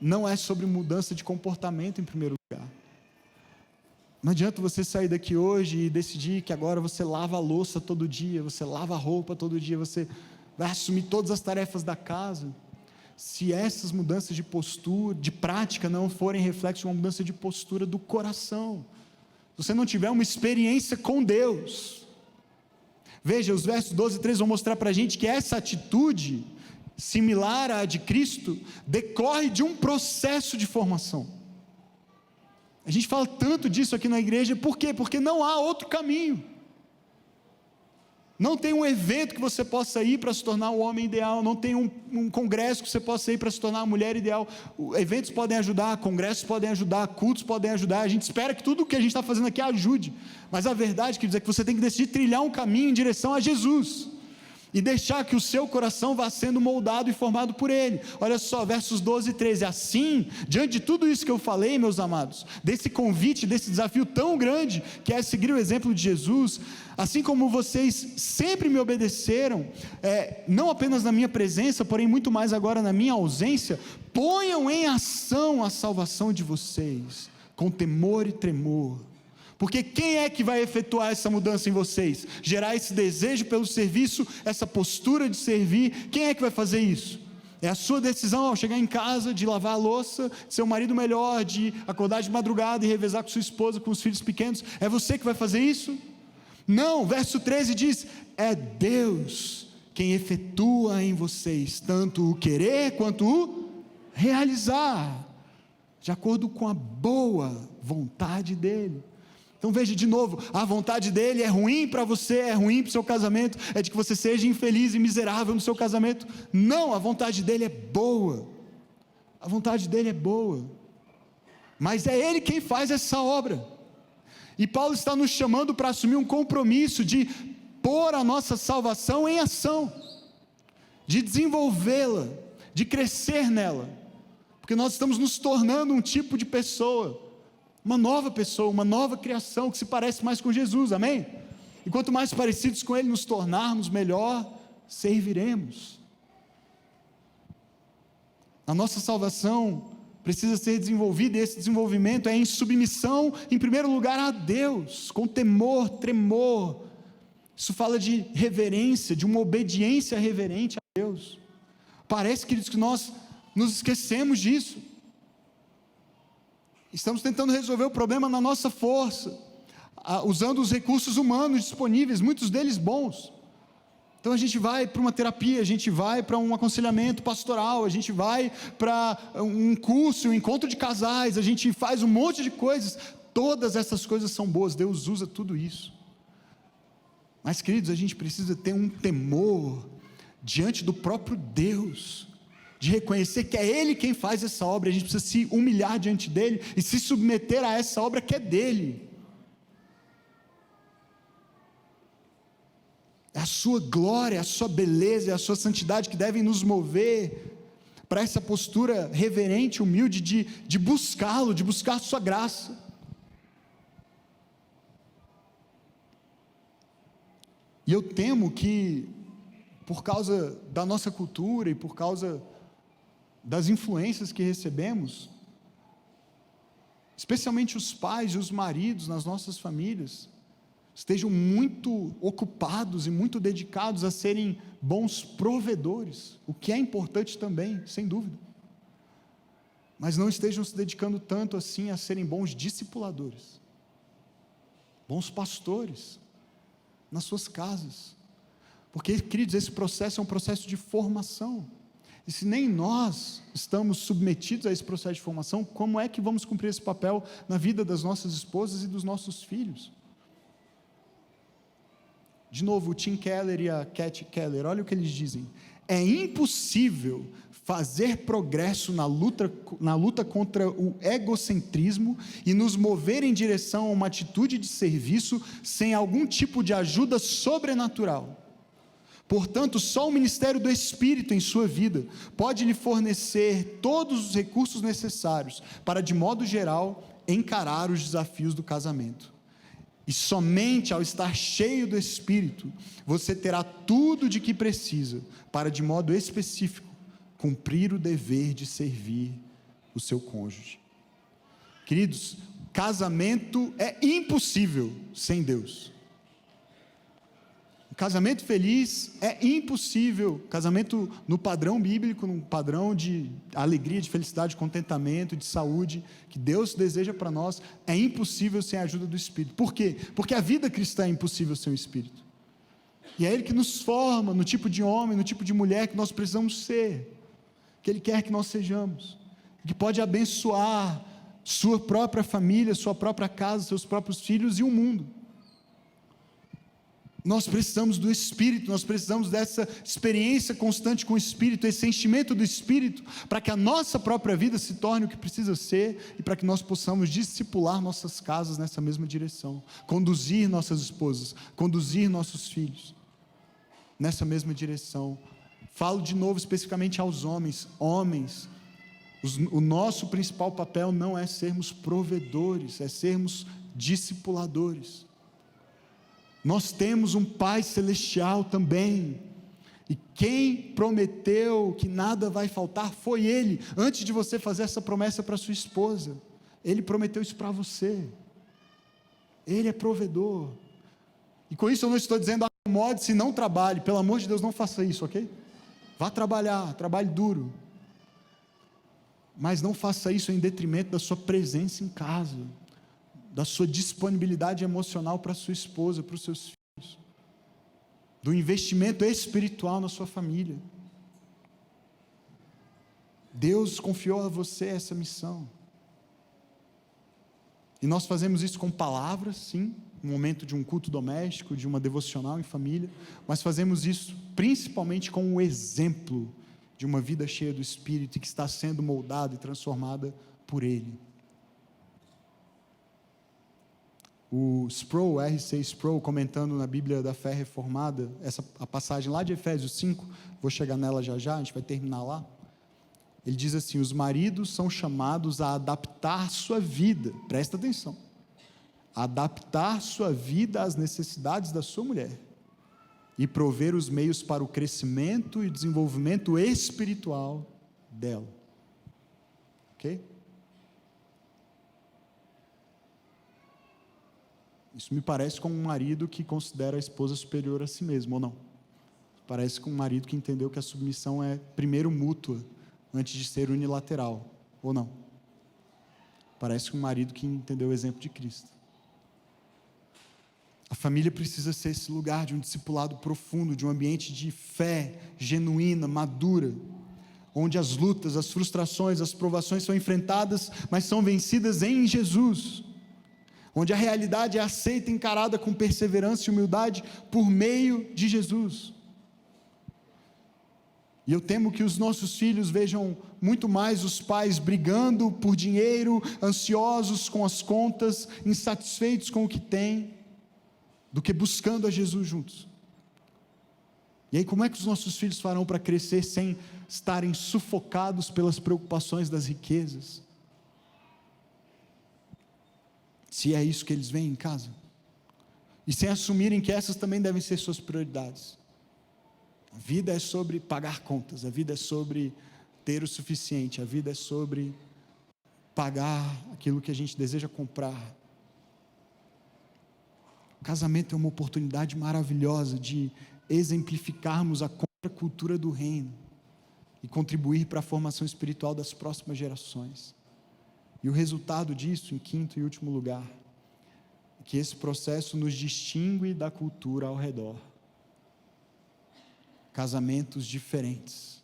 não é sobre mudança de comportamento em primeiro lugar. Não adianta você sair daqui hoje e decidir que agora você lava a louça todo dia, você lava a roupa todo dia, você vai assumir todas as tarefas da casa, se essas mudanças de postura, de prática, não forem reflexo de uma mudança de postura do coração, se você não tiver uma experiência com Deus. Veja, os versos 12 e 13 vão mostrar para a gente que essa atitude, similar à de Cristo, decorre de um processo de formação. A gente fala tanto disso aqui na igreja, por quê? Porque não há outro caminho. Não tem um evento que você possa ir para se tornar o homem ideal, não tem um congresso que você possa ir para se tornar a mulher ideal. Eventos podem ajudar, congressos podem ajudar, cultos podem ajudar, a gente espera que tudo o que a gente está fazendo aqui ajude, mas a verdade, quer dizer, é que você tem que decidir trilhar um caminho em direção a Jesus, e deixar que o seu coração vá sendo moldado e formado por Ele. Olha só, versos 12 e 13, assim, diante de tudo isso que eu falei, meus amados, desse convite, desse desafio tão grande, que é seguir o exemplo de Jesus, assim como vocês sempre me obedeceram, não apenas na minha presença, porém muito mais agora na minha ausência, ponham em ação a salvação de vocês, com temor e tremor, Porque quem é que vai efetuar essa mudança em vocês? Gerar esse desejo pelo serviço, essa postura de servir, quem é que vai fazer isso? É a sua decisão ao chegar em casa, de lavar a louça, de ser um marido melhor, de acordar de madrugada e revezar com sua esposa, com os filhos pequenos, é você que vai fazer isso? Não, verso 13 diz, é Deus quem efetua em vocês, tanto o querer quanto o realizar, de acordo com a boa vontade dEle. Então veja de novo, a vontade dEle é ruim para você, é ruim para o seu casamento, é de que você seja infeliz e miserável no seu casamento. Não, a vontade dEle é boa, a vontade dEle é boa, mas é Ele quem faz essa obra, e Paulo está nos chamando para assumir um compromisso de pôr a nossa salvação em ação, de desenvolvê-la, de crescer nela, porque nós estamos nos tornando um tipo de pessoa, uma nova criação que se parece mais com Jesus, amém? E quanto mais parecidos com Ele nos tornarmos, melhor serviremos. A nossa salvação precisa ser desenvolvida, e esse desenvolvimento é em submissão, em primeiro lugar, a Deus, com temor, tremor. Isso fala de reverência, de uma obediência reverente a Deus. Parece, queridos, que nós nos esquecemos disso. Estamos tentando resolver o problema na nossa força, usando os recursos humanos disponíveis, muitos deles bons. Então a gente vai para uma terapia, a gente vai para um aconselhamento pastoral, a gente vai para um curso, um encontro de casais, a gente faz um monte de coisas. Todas essas coisas são boas, Deus usa tudo isso. Mas, queridos, a gente precisa ter um temor diante do próprio Deus, de reconhecer que é Ele quem faz essa obra. A gente precisa se humilhar diante dEle e se submeter a essa obra que é dEle. É a sua glória, a sua beleza, a sua santidade que devem nos mover para essa postura reverente, humilde, de buscá-lo, de buscar a sua graça. E eu temo que, por causa da nossa cultura e por causa das influências que recebemos, especialmente os pais e os maridos nas nossas famílias, estejam muito ocupados e muito dedicados a serem bons provedores, o que é importante também, sem dúvida, mas não estejam se dedicando tanto assim a serem bons discipuladores, bons pastores nas suas casas, porque, queridos, esse processo é um processo de formação. E se nem nós estamos submetidos a esse processo de formação, como é que vamos cumprir esse papel na vida das nossas esposas e dos nossos filhos? De novo, o Tim Keller e a Cat Keller, olha o que eles dizem: é impossível fazer progresso na luta contra o egocentrismo e nos mover em direção a uma atitude de serviço sem algum tipo de ajuda sobrenatural. Portanto, só o ministério do Espírito em sua vida pode lhe fornecer todos os recursos necessários para, de modo geral, encarar os desafios do casamento. E somente ao estar cheio do Espírito, você terá tudo de que precisa para, de modo específico, cumprir o dever de servir o seu cônjuge. Queridos, casamento é impossível sem Deus. Casamento feliz é impossível, casamento no padrão bíblico, no padrão de alegria, de felicidade, de contentamento, de saúde, que Deus deseja para nós, é impossível sem a ajuda do Espírito. Por quê? Porque a vida cristã é impossível sem o Espírito, e é Ele que nos forma no tipo de homem, no tipo de mulher que nós precisamos ser, que Ele quer que nós sejamos, que pode abençoar sua própria família, sua própria casa, seus próprios filhos e o mundo. Nós precisamos do Espírito, nós precisamos dessa experiência constante com o Espírito, esse enchimento do Espírito, para que a nossa própria vida se torne o que precisa ser, e para que nós possamos discipular nossas casas nessa mesma direção, conduzir nossas esposas, conduzir nossos filhos, nessa mesma direção. Falo de novo especificamente aos homens, o nosso principal papel não é sermos provedores, é sermos discipuladores. Nós temos um Pai Celestial também, e quem prometeu que nada vai faltar foi Ele. Antes de você fazer essa promessa para sua esposa, Ele prometeu isso para você. Ele é provedor. E com isso eu não estou dizendo, acomode-se, não trabalhe. Pelo amor de Deus, não faça isso, ok? Vá trabalhar, trabalhe duro. Mas não faça isso em detrimento da sua presença em casa, da sua disponibilidade emocional para a sua esposa, para os seus filhos, do investimento espiritual na sua família. Deus confiou a você essa missão. E nós fazemos isso com palavras, sim, no momento de um culto doméstico, de uma devocional em família, mas fazemos isso principalmente com o exemplo de uma vida cheia do Espírito e que está sendo moldada e transformada por Ele. O Sproul, R.C. Sproul, comentando na Bíblia da Fé Reformada, a passagem lá de Efésios 5, vou chegar nela já já, a gente vai terminar lá. Ele diz assim: os maridos são chamados a adaptar sua vida, presta atenção, adaptar sua vida às necessidades da sua mulher e prover os meios para o crescimento e desenvolvimento espiritual dela. Ok? Isso me parece com um marido que considera a esposa superior a si mesmo, ou não? Parece com um marido que entendeu que a submissão é primeiro mútua, antes de ser unilateral, ou não? Parece com um marido que entendeu o exemplo de Cristo. A família precisa ser esse lugar de um discipulado profundo, de um ambiente de fé genuína, madura, onde as lutas, as frustrações, as provações são enfrentadas, mas são vencidas em Jesus, onde a realidade é aceita e encarada com perseverança e humildade por meio de Jesus. E eu temo que os nossos filhos vejam muito mais os pais brigando por dinheiro, ansiosos com as contas, insatisfeitos com o que têm, do que buscando a Jesus juntos. E aí, como é que os nossos filhos farão para crescer sem estarem sufocados pelas preocupações das riquezas? Se é isso que eles veem em casa. E sem assumirem que essas também devem ser suas prioridades. A vida é sobre pagar contas, a vida é sobre ter o suficiente, a vida é sobre pagar aquilo que a gente deseja comprar. O casamento é uma oportunidade maravilhosa de exemplificarmos a contracultura do reino e contribuir para a formação espiritual das próximas gerações. E o resultado disso, em quinto e último lugar, é que esse processo nos distingue da cultura ao redor. Casamentos diferentes,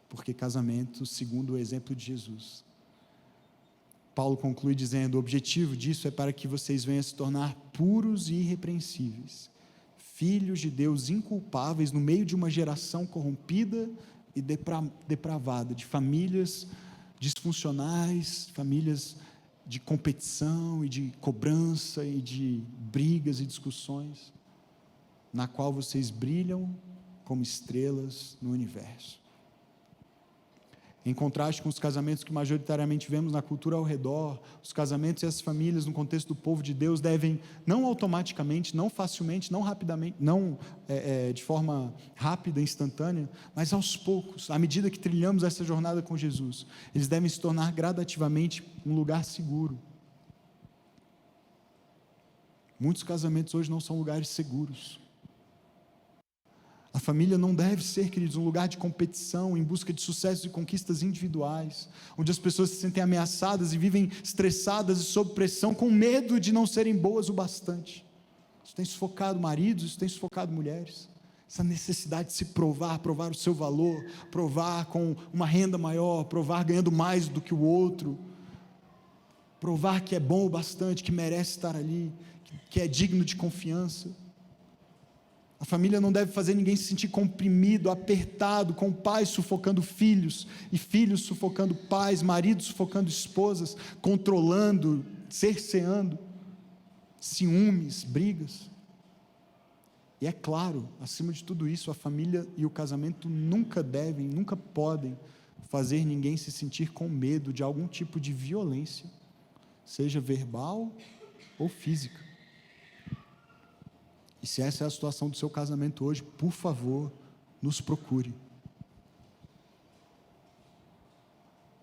porque casamentos segundo o exemplo de Jesus. Paulo conclui dizendo: o objetivo disso é para que vocês venham a se tornar puros e irrepreensíveis, filhos de Deus inculpáveis no meio de uma geração corrompida e depravada, de famílias disfuncionais, famílias de competição e de cobrança e de brigas e discussões, na qual vocês brilham como estrelas no universo. Em contraste com os casamentos que majoritariamente vemos na cultura ao redor, os casamentos e as famílias no contexto do povo de Deus devem, não automaticamente, não facilmente, não rapidamente, não de forma rápida, instantânea, mas aos poucos, à medida que trilhamos essa jornada com Jesus, eles devem se tornar gradativamente um lugar seguro. Muitos casamentos hoje não são lugares seguros. A família não deve ser, queridos, um lugar de competição em busca de sucessos e conquistas individuais, onde as pessoas se sentem ameaçadas e vivem estressadas e sob pressão, com medo de não serem boas o bastante. Isso tem sufocado maridos, isso tem sufocado mulheres. Essa necessidade de se provar o seu valor, provar com uma renda maior, provar ganhando mais do que o outro, provar que é bom o bastante, que merece estar ali, que é digno de confiança. A família não deve fazer ninguém se sentir comprimido, apertado, com pais sufocando filhos, e filhos sufocando pais, maridos sufocando esposas, controlando, cerceando, ciúmes, brigas. E é claro, acima de tudo isso, a família e o casamento nunca devem, nunca podem fazer ninguém se sentir com medo de algum tipo de violência, seja verbal ou física. E se essa é a situação do seu casamento hoje, por favor, nos procure.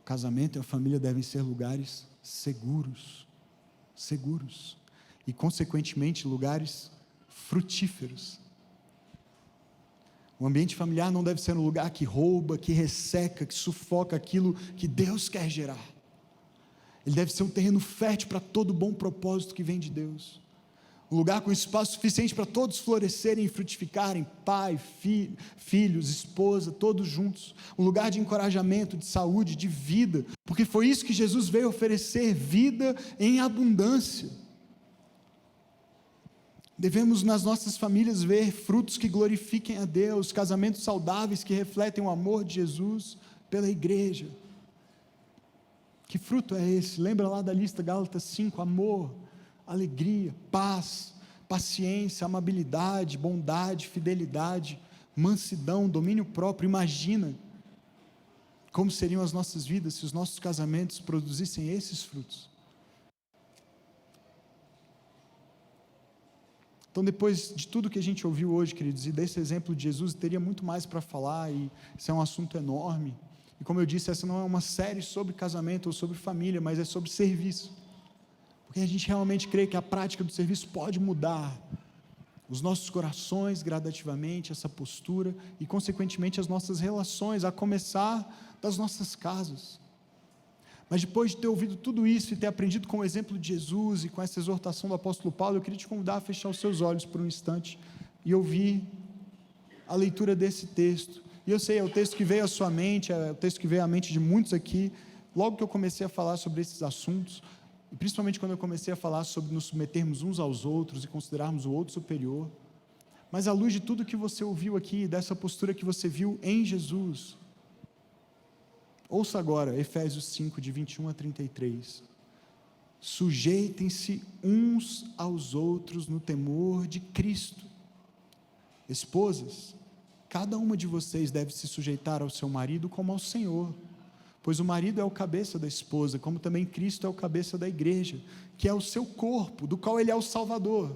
O casamento e a família devem ser lugares seguros. Seguros. e, consequentemente, lugares frutíferos. O ambiente familiar não deve ser um lugar que rouba, que resseca, que sufoca aquilo que Deus quer gerar. Ele deve ser um terreno fértil para todo bom propósito que vem de Deus. Um lugar com espaço suficiente para todos florescerem e frutificarem, pai, filhos, esposa, todos juntos. Um lugar de encorajamento, de saúde, de vida, porque foi isso que Jesus veio oferecer, vida em abundância. Devemos nas nossas famílias ver frutos que glorifiquem a Deus, casamentos saudáveis que refletem o amor de Jesus pela igreja. Que fruto é esse? Lembra lá da lista, Gálatas 5, amor, alegria, paz, paciência, amabilidade, bondade, fidelidade, mansidão, domínio próprio. Imagina como seriam as nossas vidas se os nossos casamentos produzissem esses frutos. Então, depois de tudo que a gente ouviu hoje, queridos, e desse exemplo de Jesus, teria muito mais para falar, e isso é um assunto enorme. E como eu disse, essa não é uma série sobre casamento ou sobre família, mas é sobre serviço. Porque a gente realmente crê que a prática do serviço pode mudar os nossos corações gradativamente, essa postura, e consequentemente as nossas relações, a começar das nossas casas. Mas depois de ter ouvido tudo isso e ter aprendido com o exemplo de Jesus e com essa exortação do apóstolo Paulo, eu queria te convidar a fechar os seus olhos por um instante e ouvir a leitura desse texto. E eu sei, é o texto que veio à sua mente, é o texto que veio à mente de muitos aqui, logo que eu comecei a falar sobre esses assuntos, e principalmente quando eu comecei a falar sobre nos submetermos uns aos outros e considerarmos o outro superior. Mas à luz de tudo que você ouviu aqui, dessa postura que você viu em Jesus, ouça agora Efésios 5, de 21 a 33. Sujeitem-se uns aos outros no temor de Cristo. Esposas, cada uma de vocês deve se sujeitar ao seu marido como ao Senhor, pois o marido é o cabeça da esposa, como também Cristo é o cabeça da igreja, que é o seu corpo, do qual ele é o Salvador.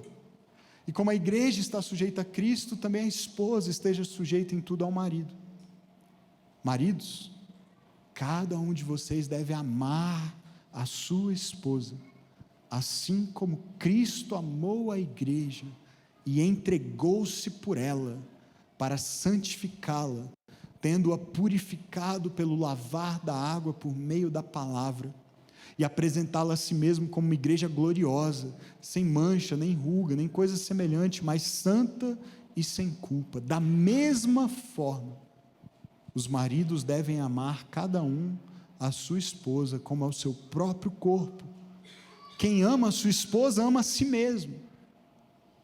E como a igreja está sujeita a Cristo, também a esposa esteja sujeita em tudo ao marido. Maridos, cada um de vocês deve amar a sua esposa, assim como Cristo amou a igreja e entregou-se por ela, para santificá-la, tendo-a purificado pelo lavar da água por meio da palavra, e apresentá-la a si mesmo como uma igreja gloriosa, sem mancha, nem ruga, nem coisa semelhante, mas santa e sem culpa. Da mesma forma, os maridos devem amar cada um a sua esposa como ao seu próprio corpo. Quem ama a sua esposa ama a si mesmo.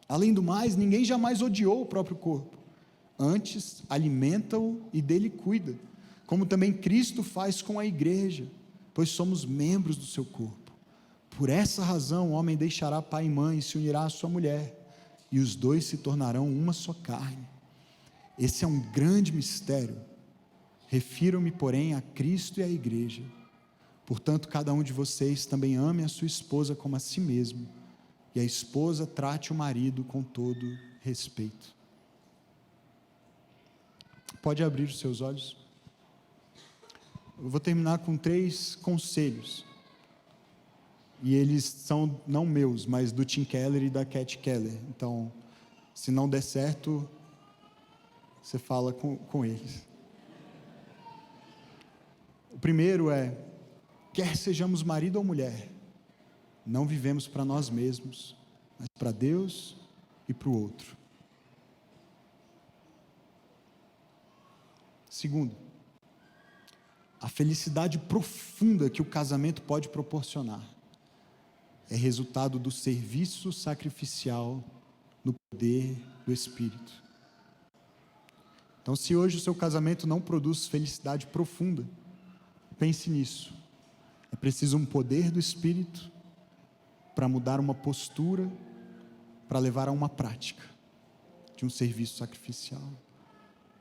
Além do mais, ninguém jamais odiou o próprio corpo. Antes, alimenta-o e dele cuida, como também Cristo faz com a igreja, pois somos membros do seu corpo. Por essa razão, o homem deixará pai e mãe e se unirá à sua mulher, e os dois se tornarão uma só carne. Esse é um grande mistério. Refiro-me, porém, a Cristo e à igreja. Portanto, cada um de vocês também ame a sua esposa como a si mesmo, e a esposa trate o marido com todo respeito. Pode abrir os seus olhos. Eu vou terminar com 3 conselhos. E eles são não meus, mas do Tim Keller e da Cat Keller. Então, se não der certo, você fala com eles. O primeiro é: quer sejamos marido ou mulher, não vivemos para nós mesmos, mas para Deus e para o outro. Segundo, a felicidade profunda que o casamento pode proporcionar é resultado do serviço sacrificial no poder do Espírito. Então, se hoje o seu casamento não produz felicidade profunda, pense nisso. É preciso um poder do Espírito para mudar uma postura, para levar a uma prática de um serviço sacrificial.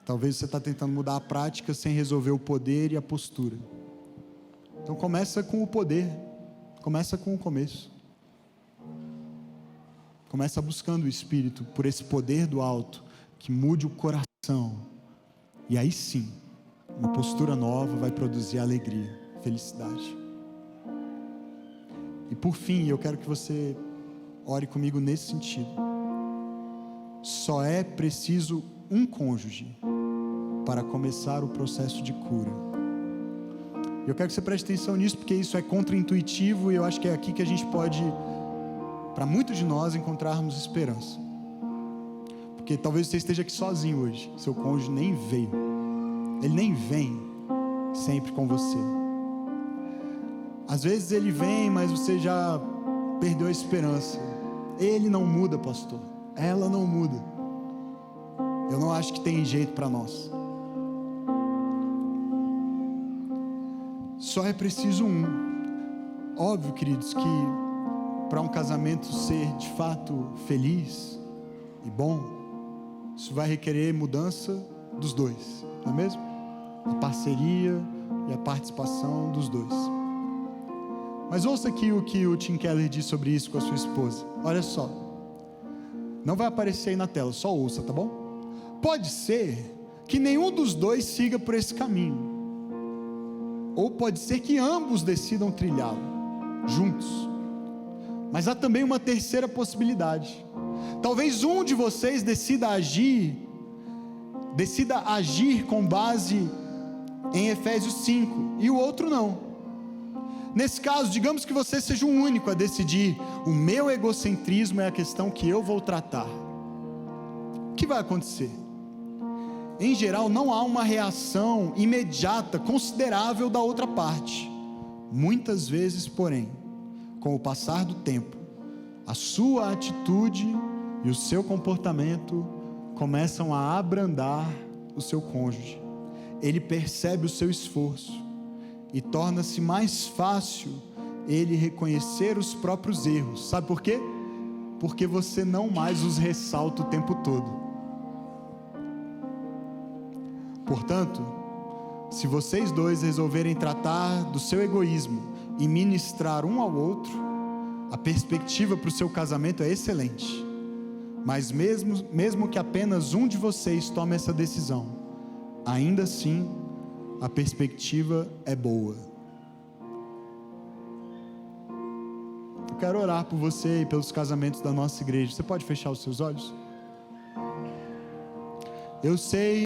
Talvez você está tentando mudar a prática sem resolver o poder e a postura. Então começa com o poder, começa com o começo. Começa buscando o Espírito por esse poder do alto, que mude o coração. E aí sim, uma postura nova vai produzir alegria, felicidade. E por fim, eu quero que você ore comigo nesse sentido. Só é preciso um cônjuge para começar o processo de cura. Eu quero que você preste atenção nisso, porque isso é contraintuitivo e eu acho que é aqui que a gente pode, para muitos de nós, encontrarmos esperança. Porque talvez você esteja aqui sozinho hoje, seu cônjuge nem veio, ele nem vem sempre com você. Às vezes ele vem, mas você já perdeu a esperança. Ele não muda, pastor, ela não muda. Eu não acho que tem jeito para nós. Só é preciso um. Óbvio, queridos, que para um casamento ser de fato feliz e bom, isso vai requerer mudança dos dois, não é mesmo? A parceria e a participação dos dois. Mas ouça aqui o que o Tim Keller diz sobre isso com a sua esposa. Olha só, não vai aparecer aí na tela, só ouça, tá bom? Pode ser que nenhum dos dois siga por esse caminho, ou pode ser que ambos decidam trilhá-lo juntos. Mas há também uma terceira possibilidade. Talvez um de vocês decida agir com base em Efésios 5 e o outro não. Nesse caso, digamos que você seja o único a decidir: o meu egocentrismo é a questão que eu vou tratar. O que vai acontecer? Em geral, não há uma reação imediata, considerável da outra parte. Muitas vezes, porém, com o passar do tempo, a sua atitude e o seu comportamento começam a abrandar o seu cônjuge. Ele percebe o seu esforço e torna-se mais fácil ele reconhecer os próprios erros. Sabe por quê? Porque você não mais os ressalta o tempo todo. Portanto, se vocês dois resolverem tratar do seu egoísmo e ministrar um ao outro, a perspectiva para o seu casamento é excelente. Mas mesmo que apenas um de vocês tome essa decisão, ainda assim, a perspectiva é boa. Eu quero orar por você e pelos casamentos da nossa igreja. Você pode fechar os seus olhos? Eu sei,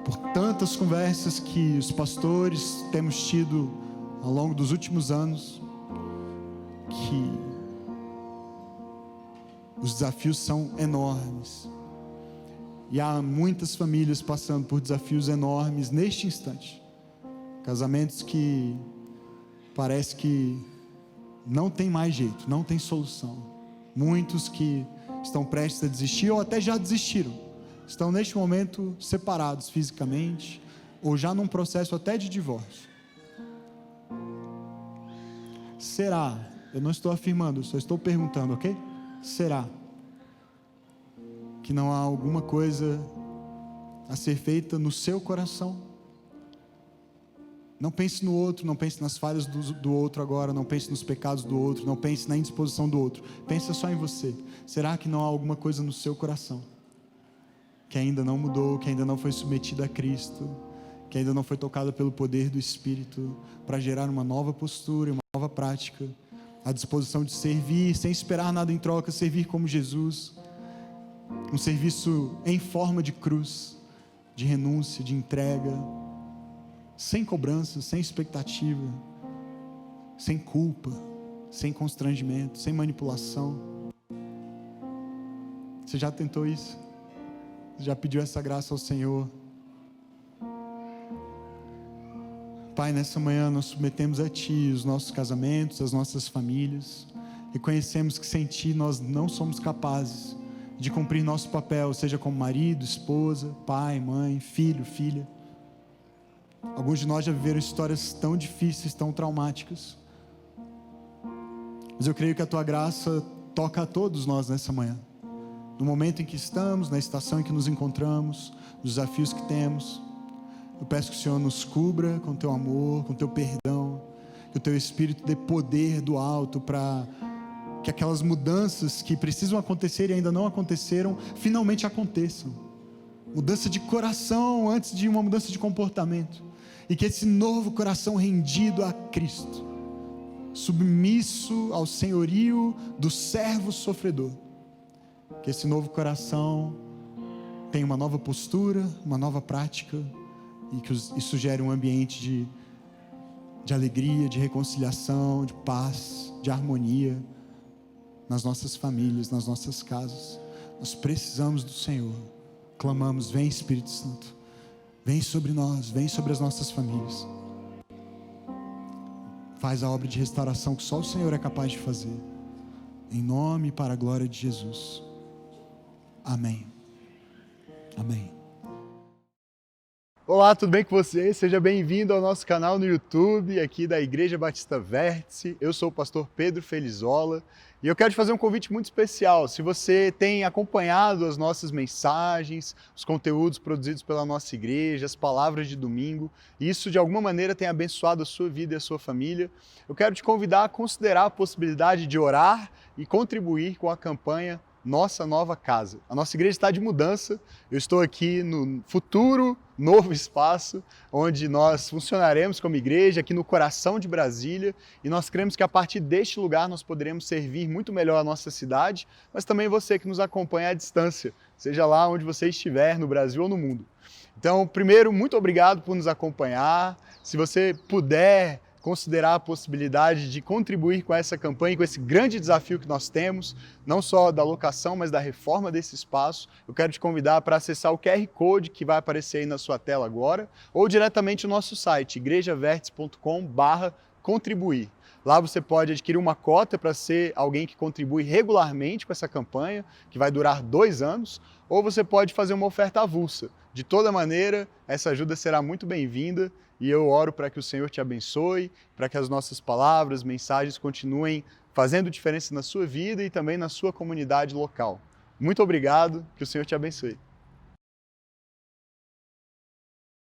por tantas conversas que os pastores temos tido ao longo dos últimos anos, que os desafios são enormes. E há muitas famílias passando por desafios enormes neste instante. Casamentos que parece que não tem mais jeito, não tem solução. Muitos que estão prestes a desistir ou até já desistiram. Estão neste momento separados fisicamente ou já num processo até de divórcio. Será? Eu não estou afirmando, só estou perguntando, ok? Será que não há alguma coisa a ser feita no seu coração? Não pense no outro, não pense nas falhas do outro agora, não pense nos pecados do outro, não pense na indisposição do outro, pense só em você. Será que não há alguma coisa no seu coração que ainda não mudou, que ainda não foi submetida a Cristo, que ainda não foi tocada pelo poder do Espírito, para gerar uma nova postura, uma nova prática, a disposição de servir, sem esperar nada em troca, servir como Jesus, um serviço em forma de cruz, de renúncia, de entrega, sem cobrança, sem expectativa, sem culpa, sem constrangimento, sem manipulação. Você já tentou isso? Você já pediu essa graça ao Senhor? Pai, nessa manhã nós submetemos a Ti os nossos casamentos, as nossas famílias. Reconhecemos que sem Ti nós não somos capazes de cumprir nosso papel, seja como marido, esposa, pai, mãe, filho, filha. Alguns de nós já viveram histórias tão difíceis, tão traumáticas. Mas eu creio que a Tua graça toca a todos nós nessa manhã. No momento em que estamos, na estação em que nos encontramos, nos desafios que temos. Eu peço que o Senhor nos cubra com Teu amor, com Teu perdão, que o Teu Espírito dê poder do alto para que aquelas mudanças que precisam acontecer e ainda não aconteceram, finalmente aconteçam. Mudança de coração antes de uma mudança de comportamento. E que esse novo coração rendido a Cristo submisso ao senhorio do servo sofredor. Que esse novo coração tenha uma nova postura, uma nova prática, e que isso gere um ambiente de alegria, de reconciliação, de paz, de harmonia nas nossas famílias, nas nossas casas. Nós precisamos do Senhor. Clamamos: vem Espírito Santo, vem sobre nós, vem sobre as nossas famílias. Faz a obra de restauração que só o Senhor é capaz de fazer. Em nome e para a glória de Jesus. Amém. Amém. Olá, tudo bem com você? Seja bem-vindo ao nosso canal no YouTube, aqui da Igreja Batista Vértice. Eu sou o pastor Pedro Felizola e eu quero te fazer um convite muito especial. Se você tem acompanhado as nossas mensagens, os conteúdos produzidos pela nossa igreja, as palavras de domingo, e isso de alguma maneira tem abençoado a sua vida e a sua família, eu quero te convidar a considerar a possibilidade de orar e contribuir com a campanha Nossa Nova Casa. A nossa igreja está de mudança. Eu estou aqui no futuro novo espaço onde nós funcionaremos como igreja, aqui no coração de Brasília, e nós cremos que a partir deste lugar nós poderemos servir muito melhor a nossa cidade, mas também você que nos acompanha à distância, seja lá onde você estiver, no Brasil ou no mundo. Então, primeiro, muito obrigado por nos acompanhar. Se você puder considerar a possibilidade de contribuir com essa campanha, com esse grande desafio que nós temos, não só da locação, mas da reforma desse espaço, eu quero te convidar para acessar o QR Code que vai aparecer aí na sua tela agora, ou diretamente o nosso site, igrejavertice.com/contribuir. Lá você pode adquirir uma cota para ser alguém que contribui regularmente com essa campanha, que vai durar 2 anos, ou você pode fazer uma oferta avulsa. De toda maneira, essa ajuda será muito bem-vinda e eu oro para que o Senhor te abençoe, para que as nossas palavras, mensagens continuem fazendo diferença na sua vida e também na sua comunidade local. Muito obrigado, que o Senhor te abençoe.